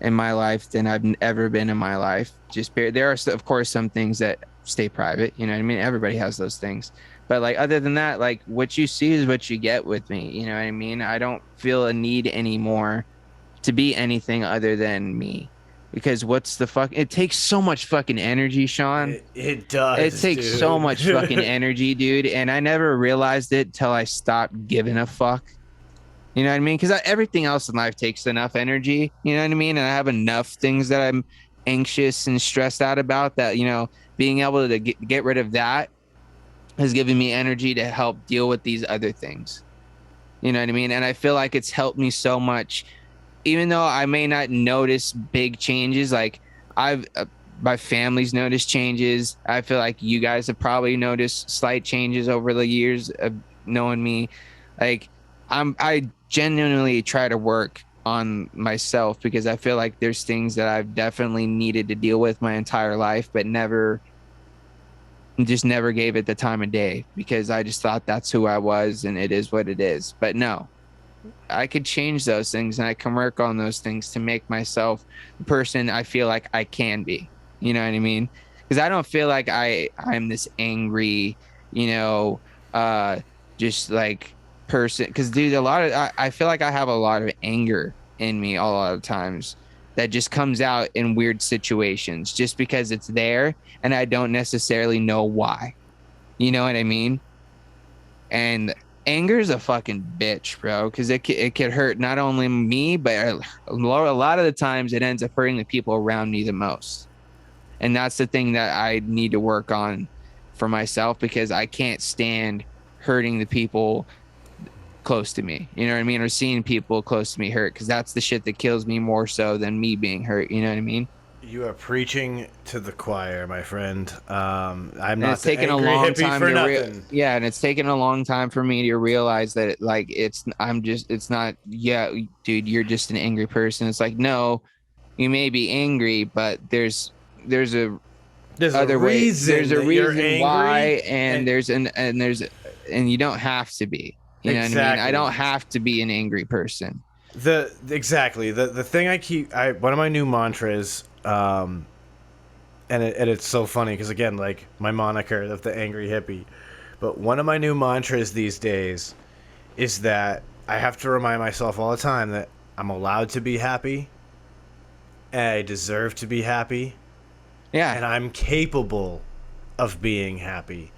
in my life than I've ever been in my life. Just there are of course some things that stay private, you know what I mean? Everybody has those things. But like other than that, like what you see is what you get with me, you know what I mean? I don't feel a need anymore to be anything other than me. Because what's the fuck? It takes so much fucking energy, Sean. It does. It takes so much fucking energy, dude. And I never realized it till I stopped giving a fuck. You know what I mean? Because everything else in life takes enough energy. You know what I mean? And I have enough things that I'm anxious and stressed out about, that, you know, being able to get rid of that has given me energy to help deal with these other things. You know what I mean? And I feel like it's helped me so much, even though I may not notice big changes. Like my family's noticed changes. I feel like you guys have probably noticed slight changes over the years of knowing me. Like I genuinely try to work on myself, because I feel like there's things that I've definitely needed to deal with my entire life, but never gave it the time of day, because I just thought that's who I was and it is what it is. But no, I could change those things, and I can work on those things to make myself the person I feel like I can be. You know what I mean? Because I don't feel like I'm this angry, you know, just like person. Because dude, I feel like I have a lot of anger in me a lot of times that just comes out in weird situations just because it's there and I don't necessarily know why. You know what I mean? And anger is a fucking bitch, bro, because it could hurt not only me, but a lot of the times it ends up hurting the people around me the most. And that's the thing that I need to work on for myself, because I can't stand hurting the people close to me, you know what I mean, or seeing people close to me hurt, because that's the shit that kills me more so than me being hurt. You know what I mean? You are preaching to the choir, my friend. I'm not the angry hippie for nothing. Yeah, and it's taken a long time for me to realize that, like, it's not, yeah, dude, you're just an angry person. It's like, no, you may be angry, but there's a reason why, and you don't have to be. You know what I mean? I don't have to be an angry person. The thing one of my new mantras, and it's so funny because, again, like my moniker of the angry hippie, but one of my new mantras these days is that I have to remind myself all the time that I'm allowed to be happy, and I deserve to be happy. Yeah. And I'm capable of being happy.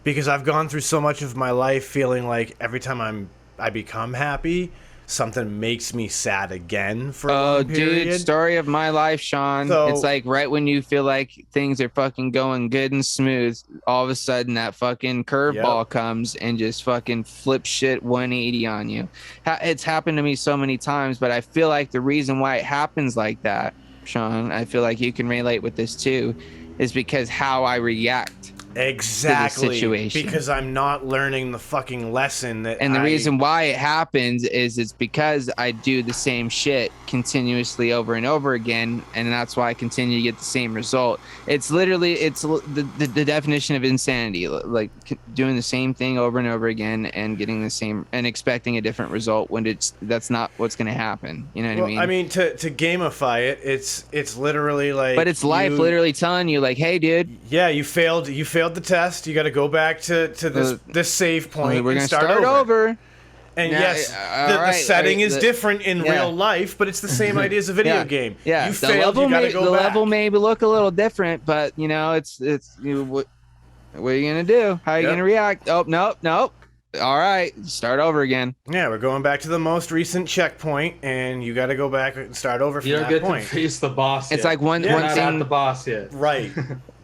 Because I've gone through so much of my life feeling like every time I become happy, something makes me sad again for a long period. Dude, story of my life, Sean. So, it's like right when you feel like things are fucking going good and smooth, all of a sudden that fucking curveball comes and just fucking flips shit 180 on you. It's happened to me so many times, but I feel like the reason why it happens like that, Sean, I feel like you can relate with this too, is because how I react. Exactly. To the situation. Because I'm not learning the fucking lesson that. And the reason why it happens is it's because I do the same shit continuously over and over again, and that's why I continue to get the same result. It's literally the definition of insanity, like doing the same thing over and over again and getting the same and expecting a different result when that's not what's going to happen. You know what I mean? I mean, to gamify it, it's literally like. But it's life literally telling you, like, hey, dude. Yeah, you failed the test. You got to go back to this save point. We're gonna start over. And now, yes, the setting is different in real life, but it's the same idea as a video game. Yeah, you failed. You got to go back. The level may look a little different, but you know, it's what are you gonna do? How are you gonna react? Oh, nope. All right, start over again. Yeah, we're going back to the most recent checkpoint, and you got to go back and start over from that point. You don't get to face the boss yet. It's like one thing. Not the boss yet. Right.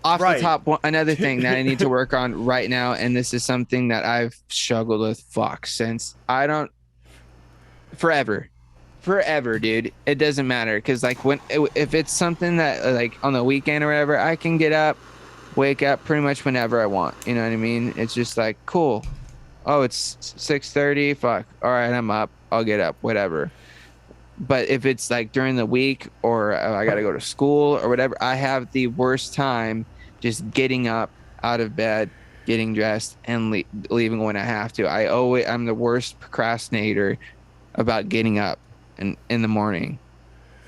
Off the top, another thing that I need to work on right now, and this is something that I've struggled with since forever, dude. It doesn't matter, because like if it's something that like on the weekend or whatever, I can get up, wake up pretty much whenever I want. You know what I mean? It's just like, cool. Oh, it's 6:30. Fuck. All right, I'm up. I'll get up. Whatever. But if it's like during the week or I got to go to school or whatever, I have the worst time just getting up out of bed, getting dressed, and leaving when I have to. I'm the worst procrastinator about getting up in the morning.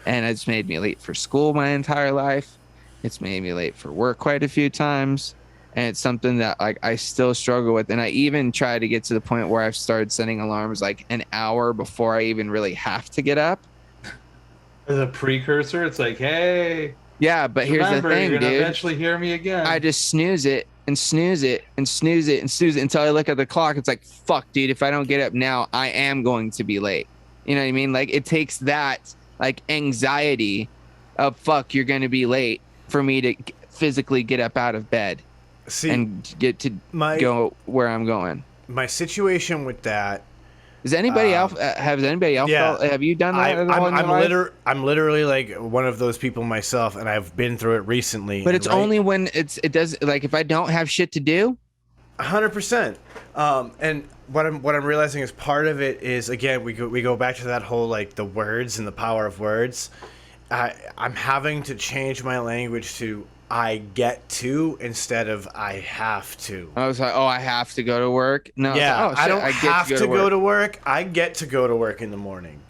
And it's made me late for school my entire life. It's made me late for work quite a few times. And it's something that like I still struggle with. And I even try to get to the point where I've started setting alarms like an hour before I even really have to get up. As a precursor, it's like, hey. Yeah, but here's the thing, you're gonna dude. Eventually hear me again. I just snooze it and snooze it and snooze it and snooze it until I look at the clock. It's like, fuck, dude, if I don't get up now, I am going to be late. You know what I mean? Like it takes that like anxiety oh fuck, you're going to be late for me to physically get up out of bed and get to go where I'm going. My situation with that. Has anybody else? Has anybody else? Yeah, have you done that? I'm literally like one of those people myself, and I've been through it recently. But it's only when it does, like, if I don't have shit to do. 100%. And what I'm realizing is part of it is, again, we go back to that whole like the words and the power of words. I'm having to change my language to I get to instead of I have to. I was like, oh, I have to go to work. No, yeah, I don't have to go to work. I get to go to work in the morning,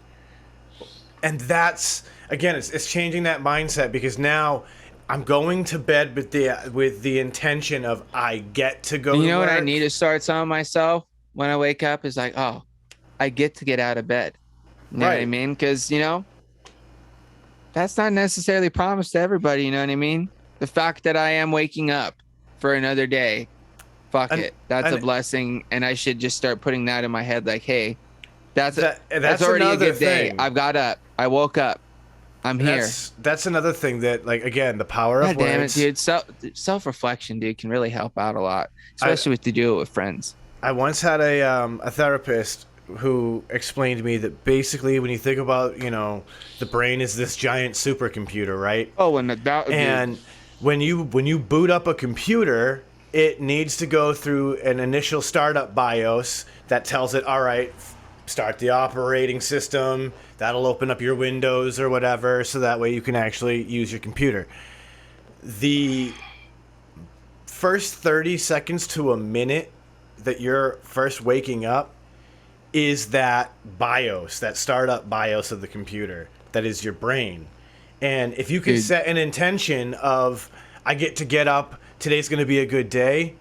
and that's again, it's changing that mindset because now I'm going to bed with the intention of I get to go. You know what I need to start telling myself when I wake up is like, oh, I get to get out of bed. You know what I mean? Because that's not necessarily promised to everybody. You know what I mean? The fact that I am waking up for another day, it. That's a blessing, and I should just start putting that in my head. Like, hey, that's already a good day. I've got up. I woke up. I'm here. That's another thing that, like, again, the power of words. Damn it, dude. Self-reflection, dude, can really help out a lot, especially with to do it with friends. I once had a therapist who explained to me that basically when you think about, the brain is this giant supercomputer, right? Oh, when you boot up a computer, it needs to go through an initial startup BIOS that tells it, all right, start the operating system. That'll open up your Windows or whatever, so that way you can actually use your computer. The first 30 seconds to a minute that you're first waking up is that BIOS, that startup BIOS of the computer. That is your brain. And if you can set an intention of, I get up, today's going to be a good day,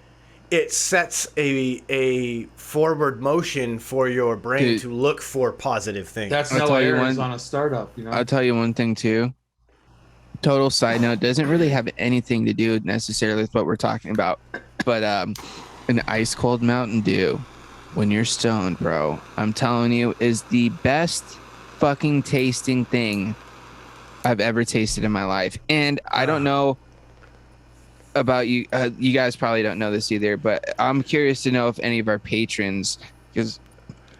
it sets a forward motion for your brain to look for positive things. That's no errors on a startup. I'll tell you one thing too. Total side note, doesn't really have anything to do necessarily with what we're talking about. But an ice cold Mountain Dew when you're stoned, bro, I'm telling you, is the best fucking tasting thing I've ever tasted in my life. And I don't know about you. You guys probably don't know this either, but I'm curious to know if any of our patrons, because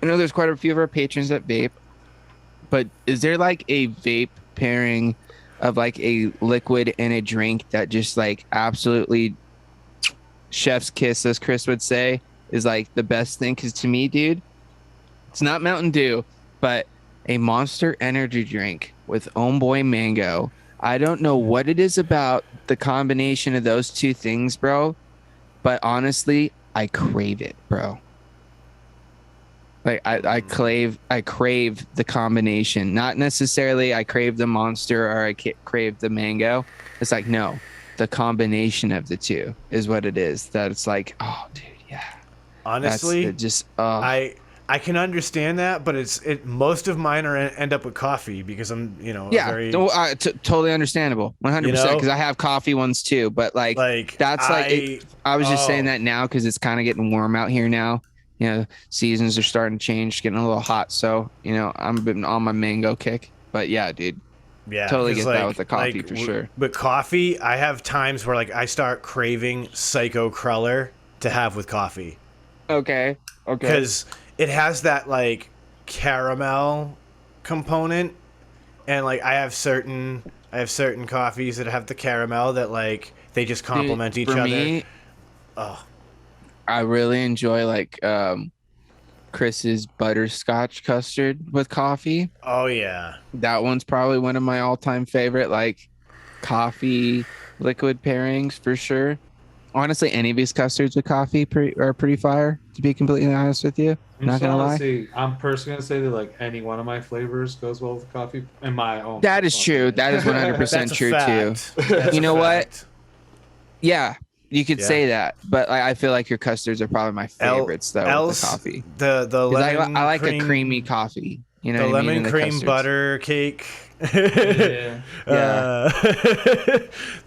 I know there's quite a few of our patrons that vape, but is there like a vape pairing of like a liquid and a drink that just like absolutely chef's kiss, as Chris would say, is like the best thing? Because to me, dude, it's not Mountain Dew, but a Monster energy drink with Homeboy Mango. I don't know what it is about the combination of those two things, bro, but honestly, I crave it, bro. Like I crave the combination. Not necessarily I crave the Monster or I crave the Mango. It's like, no, the combination of the two is what it is. That it's like, oh, dude, yeah. Honestly, I can understand that, but most of mine end up with coffee because I'm, totally understandable, 100%. Because I have coffee ones too, but like that's I was just saying that now because it's kind of getting warm out here now. Seasons are starting to change, getting a little hot. So I'm been on my mango kick. But yeah, dude, totally get that with the coffee for sure. But coffee, I have times where like I start craving Psycho Cruller to have with coffee. Okay. Because it has that like caramel component, and like I have certain coffees that have the caramel that like they just complement each other. Me, I really enjoy like Chris's butterscotch custard with coffee. Oh yeah, that one's probably one of my all-time favorite like coffee liquid pairings for sure. Honestly, any of these custards with coffee are pretty fire, to be completely honest with you. Not gonna lie. I'm personally gonna say that like any one of my flavors goes well with coffee in my own. That is true. That is 100% true too. You know what? Yeah, you could say that, but I feel like your custards are probably my favorites though. With the coffee. The lemon I like a creamy coffee. You know, the what I mean? lemon cream butter cake. Yeah.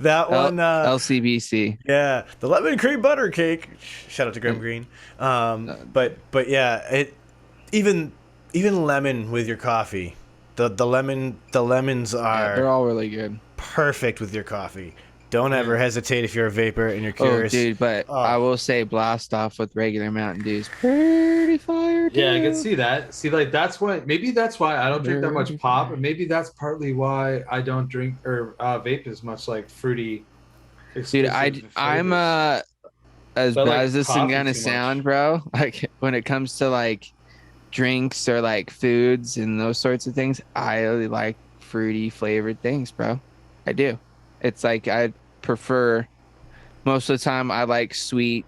That one. LCBC. Yeah, the lemon cream butter cake. Shout out to Graham Greene. But yeah, even lemon with your coffee. The lemons are they're all really good. perfect with your coffee. Don't ever hesitate if you're a vapor and you're curious. Oh, dude, but I will say blast off with regular Mountain Dew is pretty fire, too. Yeah, I can see that. See, like maybe that's why I don't drink that much pop, and maybe that's partly why I don't drink or vape as much like fruity. Dude, I'm as bad as this is gonna sound, bro. Like when it comes to like drinks or like foods and those sorts of things, I really like fruity flavored things, bro. I do. It's like I prefer most of the time I like sweet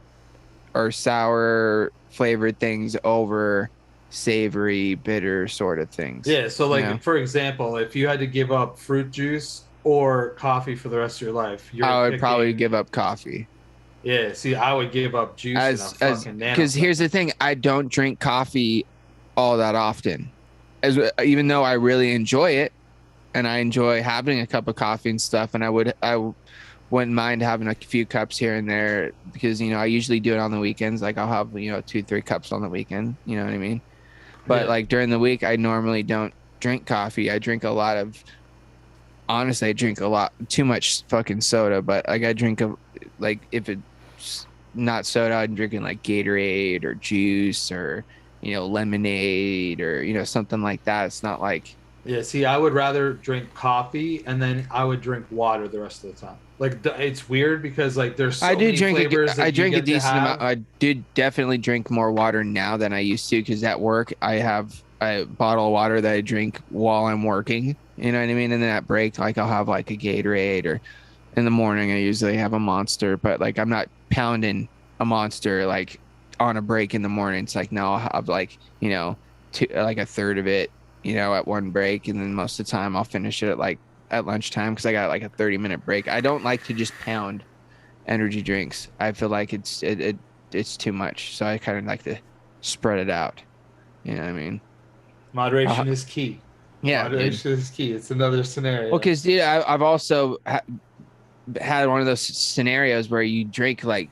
or sour flavored things over savory, bitter sort of things. Yeah, so like for example, if you had to give up fruit juice or coffee for the rest of your life, I would probably give up coffee. Yeah, see, I would give up juice because here's the thing, I don't drink coffee all that often. Even though I really enjoy it and I enjoy having a cup of coffee and stuff, and I wouldn't mind having a few cups here and there because, I usually do it on the weekends. Like I'll have, 2-3 cups on the weekend. You know what I mean? But like during the week, I normally don't drink coffee. I drink honestly, I drink too much fucking soda, but like I drink if it's not soda, I'm drinking like Gatorade or juice or, lemonade or, something like that. It's not like. Yeah, see, I would rather drink coffee and then I would drink water the rest of the time. Like it's weird because like there's so many flavors. I drink a decent amount. I do definitely drink more water now than I used to because at work I have a bottle of water that I drink while I'm working. You know what I mean? And then at break, like I'll have like a Gatorade, or in the morning I usually have a Monster. But like I'm not pounding a Monster like on a break in the morning. It's like no, I'll have like like a third of it. At one break, and then most of the time I'll finish it at lunchtime because I got like a 30-minute break. I don't like to just pound energy drinks. I feel like it's too much, so I kind of like to spread it out. You know what I mean? Moderation is key. Yeah, moderation is key. It's another scenario. Well, because dude, I've also had one of those scenarios where you drink like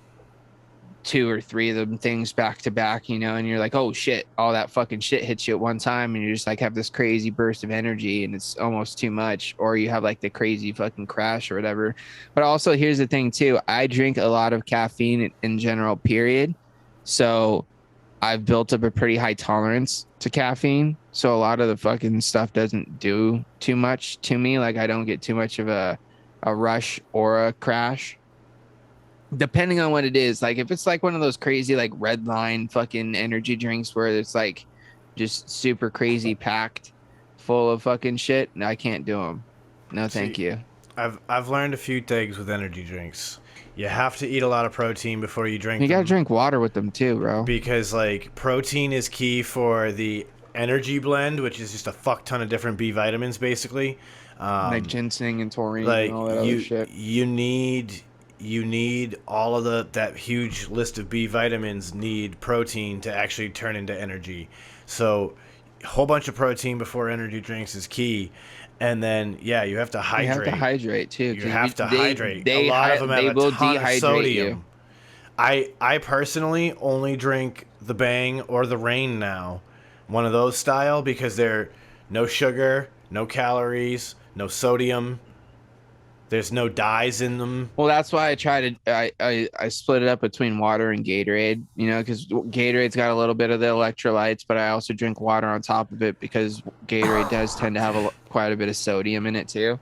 2 or 3 of them things back to back, and you're like, oh shit, all that fucking shit hits you at one time, and you just like have this crazy burst of energy, and it's almost too much, or you have like the crazy fucking crash or whatever. But also, here's the thing too, I drink a lot of caffeine in general, period. So I've built up a pretty high tolerance to caffeine. So a lot of the fucking stuff doesn't do too much to me. Like I don't get too much of a rush or a crash. Depending on what it is, like if it's like one of those crazy like red line fucking energy drinks where it's like just super crazy packed full of fucking shit, I can't do them. No, thank you. I've learned a few things with energy drinks. You have to eat a lot of protein before you drink them. You gotta drink water with them too, bro. Because like protein is key for the energy blend, which is just a fuck ton of different B vitamins basically. Like ginseng and taurine like and all that other shit. You need all of that huge list of B vitamins need protein to actually turn into energy. So a whole bunch of protein before energy drinks is key. And then, you have to hydrate. You have to hydrate, too. You have to hydrate. A lot of them have a ton of sodium. I personally only drink the Bang or the Rain now. One of those style because they're no sugar, no calories, no sodium. There's no dyes in them. Well, that's why I split it up between water and Gatorade, because Gatorade's got a little bit of the electrolytes, but I also drink water on top of it because Gatorade does tend to have quite a bit of sodium in it too.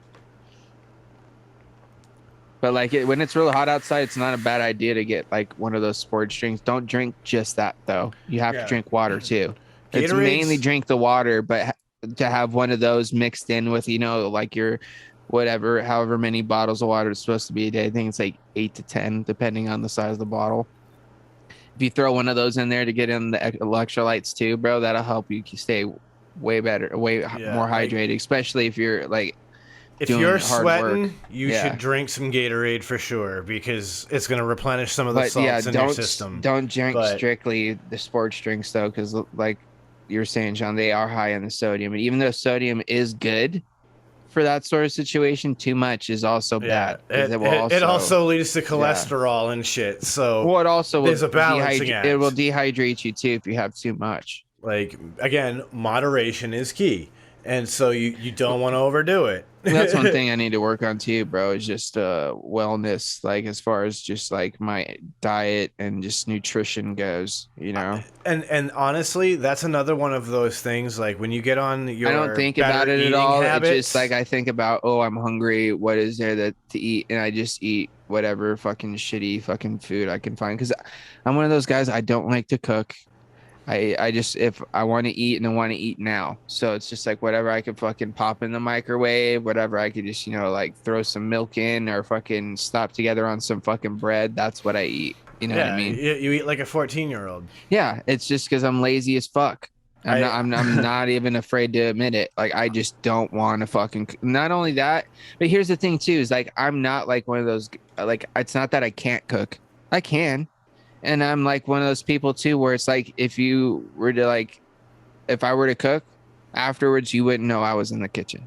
But like when it's really hot outside, it's not a bad idea to get like one of those sports drinks. Don't drink just that though. You have to drink water too. It's mainly drink the water, but to have one of those mixed in with, like your however many bottles of water it's supposed to be a day. I think it's like 8 to 10, depending on the size of the bottle. If you throw one of those in there to get in the electrolytes too, bro, that'll help you stay way better, more hydrated, especially if you're like, if you're sweating, you should drink some Gatorade for sure because it's going to replenish some of the salts in your system. Don't drink strictly the sports drinks though, because like you're saying, John, they are high in the sodium, and even though sodium is good for that sort of situation, too much is also bad. It also leads to cholesterol and shit. So it also there's a balancing act. It will dehydrate you too if you have too much. Like again, moderation is key. And so you don't want to overdo it. That's one thing I need to work on too, bro, is just wellness, like as far as just like my diet and just nutrition goes, you know. And honestly, that's another one of those things, like when you get on your I don't think about it at all. habits, It's just like I think about, oh, I'm hungry, what is there to eat, and I just eat whatever fucking shitty fucking food I can find, because I'm one of those guys, I don't like to cook. I just, if I want to eat, and I want to eat now, so it's just like whatever I could fucking pop in the microwave, whatever I could just, you know, like throw some milk in or fucking slap together on some fucking bread. That's what I eat. You know what I mean? You eat like a 14-year-old. Yeah, it's just because I'm lazy as fuck. I'm not even afraid to admit it. Like, I just don't want to fucking. Not only that, but here's the thing too: is like I'm not like one of those. Like, it's not that I can't cook. I can. And I'm like one of those people too, where it's like, if you were to like, if I were to cook afterwards, you wouldn't know I was in the kitchen.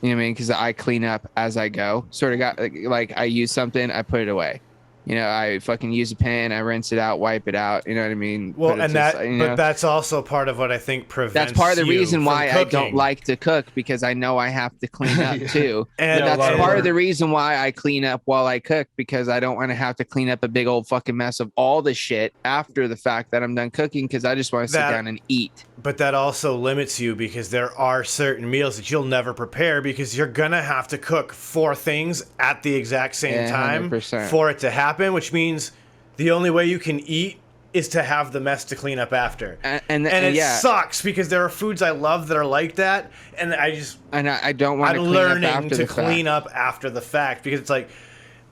You know what I mean? Because I clean up as I go. Sort of got like I use something, I put it away. You know, I fucking use a pan, I rinse it out, wipe it out. You know what I mean? Well, and that, but that's also part of what I think prevents. That's part of the reason why cooking. I don't like to cook, because I know I have to clean up too. And but that's part of the reason why I clean up while I cook, because I don't want to have to clean up a big old fucking mess of all the shit after the fact that I'm done cooking, because I just want to sit down and eat. But that also limits you, because there are certain meals that you'll never prepare, because you're gonna have to cook 4 things at the exact same time 100%. For it to happen, which means the only way you can eat is to have the mess to clean up after. And it sucks, because there are foods I love that are like that, and I don't want to clean up after the fact. Clean up after the fact, because it's like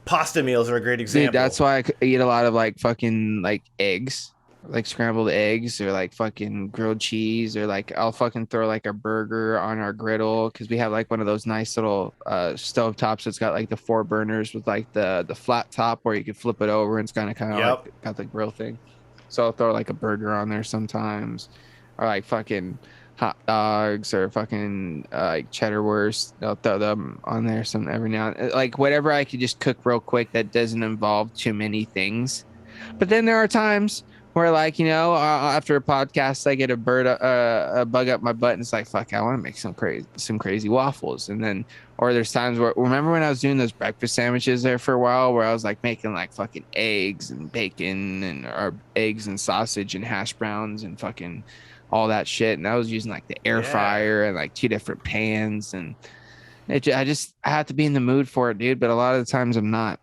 pasta meals are a great example. Dude, that's why I eat a lot of like fucking like eggs, like scrambled eggs, or like fucking grilled cheese, or like I'll fucking throw like a burger on our griddle, because we have like one of those nice little stove tops that's got like the 4 burners with like the flat top where you can flip it over, and it's kind of like got the grill thing. So I'll throw like a burger on there sometimes, or like fucking hot dogs, or fucking like cheddar wurst. I'll throw them on there some every now and then. Like whatever I could just cook real quick that doesn't involve too many things. But then there are times where, like, you know, after a podcast, I get a bug up my butt, and it's like, fuck, I want to make some crazy waffles. And then, or there's times where, remember when I was doing those breakfast sandwiches there for a while, where I was like making like fucking eggs and bacon, and or eggs and sausage and hash browns and fucking all that shit. And I was using like the air fryer and like 2 different pans, and I have to be in the mood for it, dude. But a lot of the times I'm not.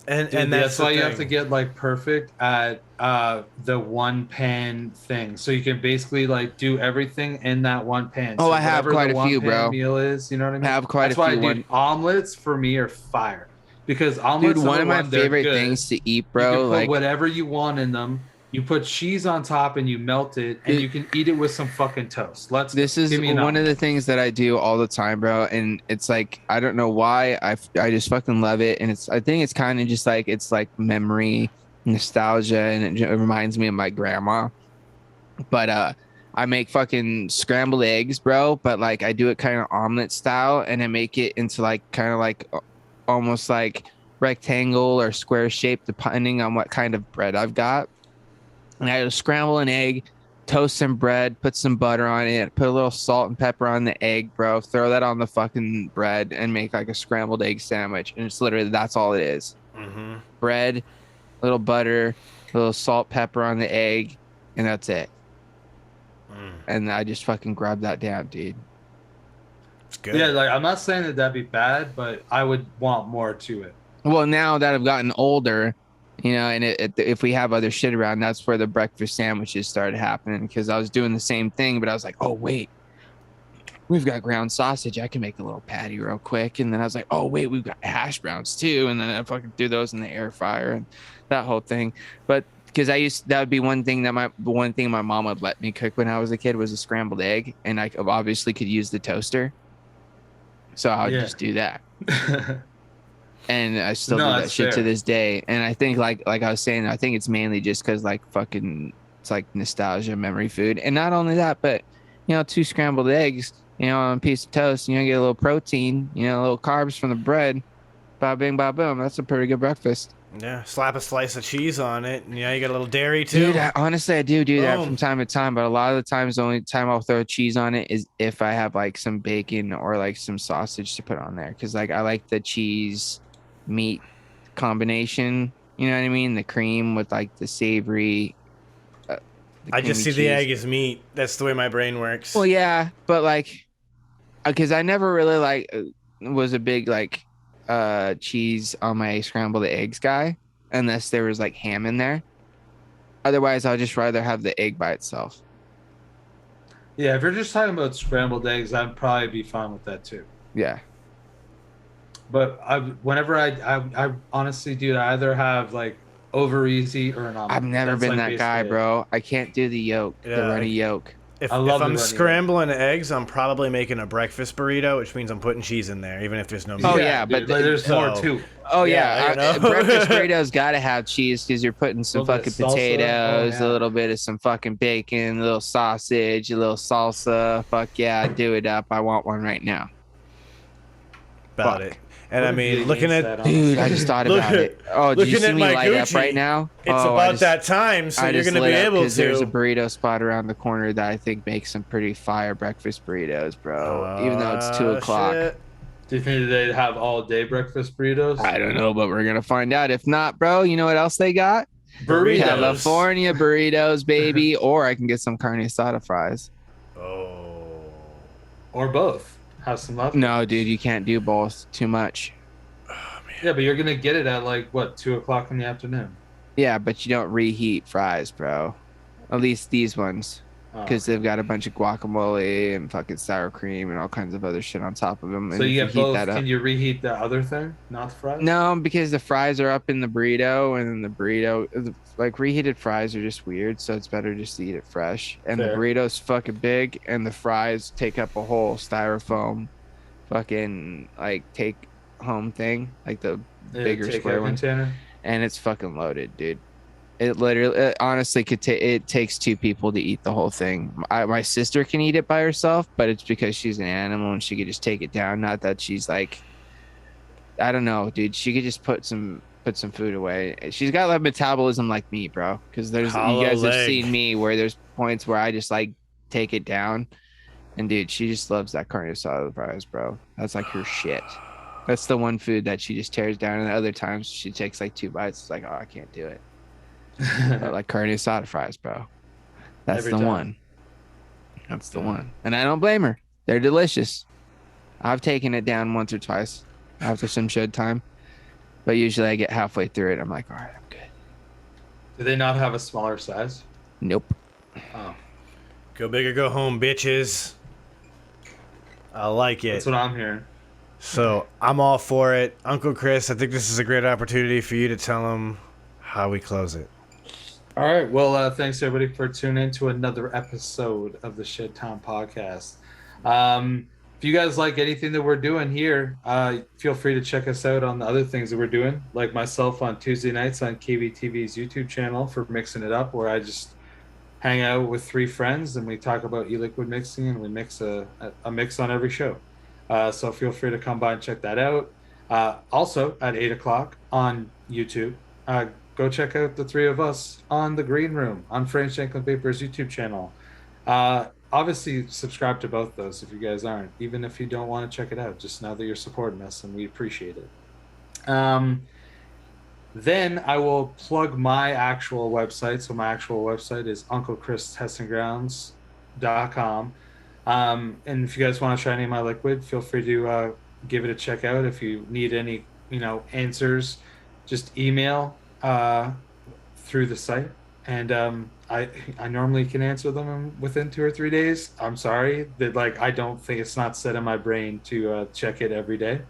And that's why you have to get like perfect at the one pan thing, so you can basically like do everything in that one pan. Oh, so I have quite a few, bro. Meal is, you know what I mean? I have quite a few. That's why, dude, omelets for me are fire, because omelets. Dude, one of my favorite things to eat, bro. You can put like whatever you want in them. You put cheese on top and you melt it, and you can eat it with some fucking toast. This is one of the things that I do all the time, bro. And it's like, I don't know why, I just fucking love it. And I think it's kind of just like, it's like memory, nostalgia, and it reminds me of my grandma. But I make fucking scrambled eggs, bro. But like, I do it kind of omelet style, and I make it into like kind of like almost like rectangle or square shape, depending on what kind of bread I've got. And I just scramble an egg, toast some bread, put some butter on it, put a little salt and pepper on the egg, bro. Throw that on the fucking bread and make like a scrambled egg sandwich. And it's literally, that's all it is. Mm-hmm. Bread, a little butter, a little salt, pepper on the egg, and that's it. And I just fucking grab that down, dude. It's good. Yeah, like I'm not saying that that'd be bad, but I would want more to it. Well, now that I've gotten older, you know, and if we have other shit around, that's where the breakfast sandwiches started happening, because I was doing the same thing, but I was like, oh, wait, we've got ground sausage. I can make a little patty real quick. And then I was like, oh, wait, we've got hash browns too. And then I fucking threw those in the air fryer and that whole thing. But because that would be one thing my mom would let me cook when I was a kid was a scrambled egg. And I obviously could use the toaster. So I would just do that. And I still do that shit to this day. And I think like I was saying, I think it's mainly just because like fucking it's like nostalgia, memory food. And not only that, but you know, 2 scrambled eggs, you know, on a piece of toast, you know, get a little protein, you know, a little carbs from the bread. Ba bing, ba boom. That's a pretty good breakfast. Yeah, slap a slice of cheese on it, and yeah, you got a little dairy too. Dude, honestly, I do that from time to time, but a lot of the times, the only time I'll throw cheese on it is if I have like some bacon or like some sausage to put on there, because like I like the cheese meat combination. You know what I mean? The cream with like the savory. I just see cheese. The egg as meat. That's the way my brain works. Well, yeah, but like, because I never really like was a big like cheese on my scrambled eggs guy, unless there was like ham in there. Otherwise, I'll just rather have the egg by itself. Yeah, if you're just talking about scrambled eggs, I'd probably be fine with that too. Yeah. But whenever I honestly, dude, I either have like over easy or an omelet. I've never been like that guy, bro. I can't do the yolk, the runny yolk. If I'm scrambling eggs, I'm probably making a breakfast burrito, which means I'm putting cheese in there, even if there's no meat. Oh, yeah, but there's more too. Oh, yeah. Breakfast burrito's got to have cheese because you're putting some fucking potatoes, a little bit of some fucking bacon, a little sausage, a little salsa. Fuck yeah, do it up. I want one right now. About it. And I mean, looking at... Dude, I just thought about it. Oh, do you see me light up right now? It's about that time, so you're going to be able to. Because there's a burrito spot around the corner that I think makes some pretty fire breakfast burritos, bro. Even though it's 2 o'clock. Shit. Do you think they have all-day breakfast burritos? I don't know, but we're going to find out. If not, bro, you know what else they got? Burritos. California burritos, baby. Or I can get some carne asada fries. Oh. Or both. Have some left. No, dude, you can't do both. Too much. Oh, man. Yeah, but you're gonna get it at like what, 2 o'clock in the afternoon. Yeah, but you don't reheat fries, bro. At least these ones, because they've got a bunch of guacamole and fucking sour cream and all kinds of other shit on top of them. So you get both. Can you reheat the other thing, not the fries? No, because the fries are up in the burrito, and then the burrito, like reheated fries are just weird. So it's better just to eat it fresh. And the burrito's fucking big, and the fries take up a whole styrofoam, fucking like take home thing, like the bigger square one. Container. And it's fucking loaded, dude. It literally, honestly, it takes 2 people to eat the whole thing. My sister can eat it by herself, but it's because she's an animal and she could just take it down. Not that she's like, I don't know, dude. She could just put some food away. She's got like metabolism like me, bro. Because you guys have seen me where there's points where I just like take it down, and dude, she just loves that carne asada fries, bro. That's like her shit. That's the one food that she just tears down, and the other times she takes like 2 bites. It's like, oh, I can't do it. But like carne asada fries, bro. That's the one. That's the one. And I don't blame her. They're delicious. I've taken it down once or twice after some shed time. But usually I get halfway through it. I'm like, all right, I'm good. Do they not have a smaller size? Nope. Oh. Go big or go home, bitches. I like it. That's what I'm hearing. So I'm all for it. Uncle Chris, I think this is a great opportunity for you to tell them how we close it. All right. Well, thanks everybody for tuning in to another episode of the Shedtime Podcast. If you guys like anything that we're doing here, feel free to check us out on the other things that we're doing, like myself on Tuesday nights on KBTV's YouTube channel for Mixing It Up, where I just hang out with 3 friends and we talk about e-liquid mixing, and we mix a mix on every show. So feel free to come by and check that out. Also at 8 o'clock on YouTube, go check out the 3 of us on the Green Room on Frank Shanklin Paper's YouTube channel. Obviously, subscribe to both those if you guys aren't, even if you don't want to check it out. Just know that you're supporting us, and we appreciate it. Then I will plug my actual website. So my actual website is unclechristestinggrounds.com. And if you guys want to try any of my liquid, feel free to give it a check out. If you need any, answers, just email through the site, and I normally can answer them within 2 or 3 days. I'm sorry that I don't think it's not set in my brain to check it every day.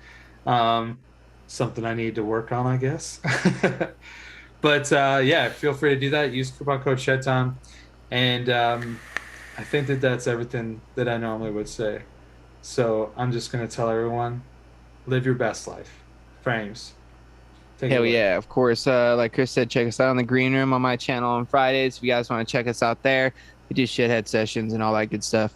Something I need to work on, I guess. But yeah, feel free to do that. Use coupon code Shedtime, and I think that's everything that I normally would say. So I'm just gonna tell everyone, live your best life. Frames. Hell yeah, of course. Like Chris said, check us out on the Green Room on my channel on Fridays. If you guys want to check us out there, we do Shedhead sessions and all that good stuff.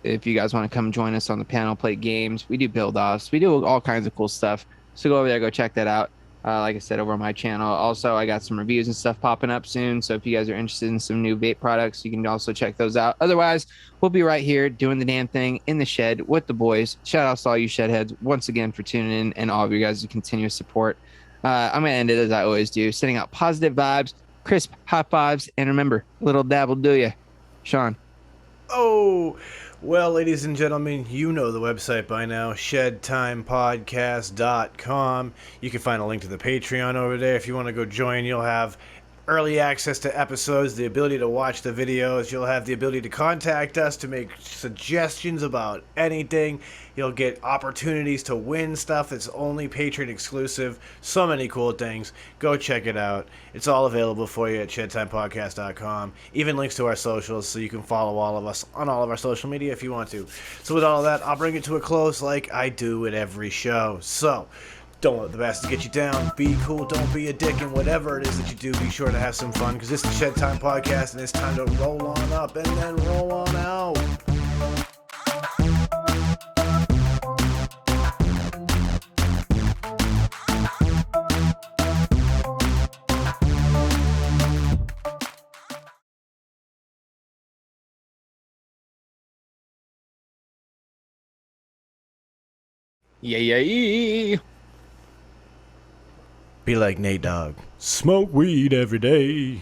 If you guys want to come join us on the panel, play games, we do build offs, we do all kinds of cool stuff. So go over there, go check that out. like I said, over on my channel. Also, I got some reviews and stuff popping up soon. So if you guys are interested in some new vape products, you can also check those out. Otherwise, we'll be right here doing the damn thing in the shed with the boys. Shout out to all you Shedheads once again for tuning in and all of you guys' continuous support. I'm going to end it as I always do, sending out positive vibes, crisp high fives, and remember, little dab will do ya. Sean. Oh, well, ladies and gentlemen, you know the website by now, shedtimepodcast.com. You can find a link to the Patreon over there. If you want to go join, you'll have early access to episodes, the ability to watch the videos. You'll have the ability to contact us to make suggestions about anything. You'll get opportunities to win stuff that's only Patreon exclusive. So many cool things. Go check it out. It's all available for you at shedtimepodcast.com. Even links to our socials so you can follow all of us on all of our social media if you want to. So with all of that, I'll bring it to a close like I do at every show. So don't let the bastards get you down. Be cool, don't be a dick, and whatever it is that you do, be sure to have some fun, because it's the Shedtime Podcast, and it's time to roll on up and then roll on out. Yeah. Be like Nate Dogg. Smoke weed every day.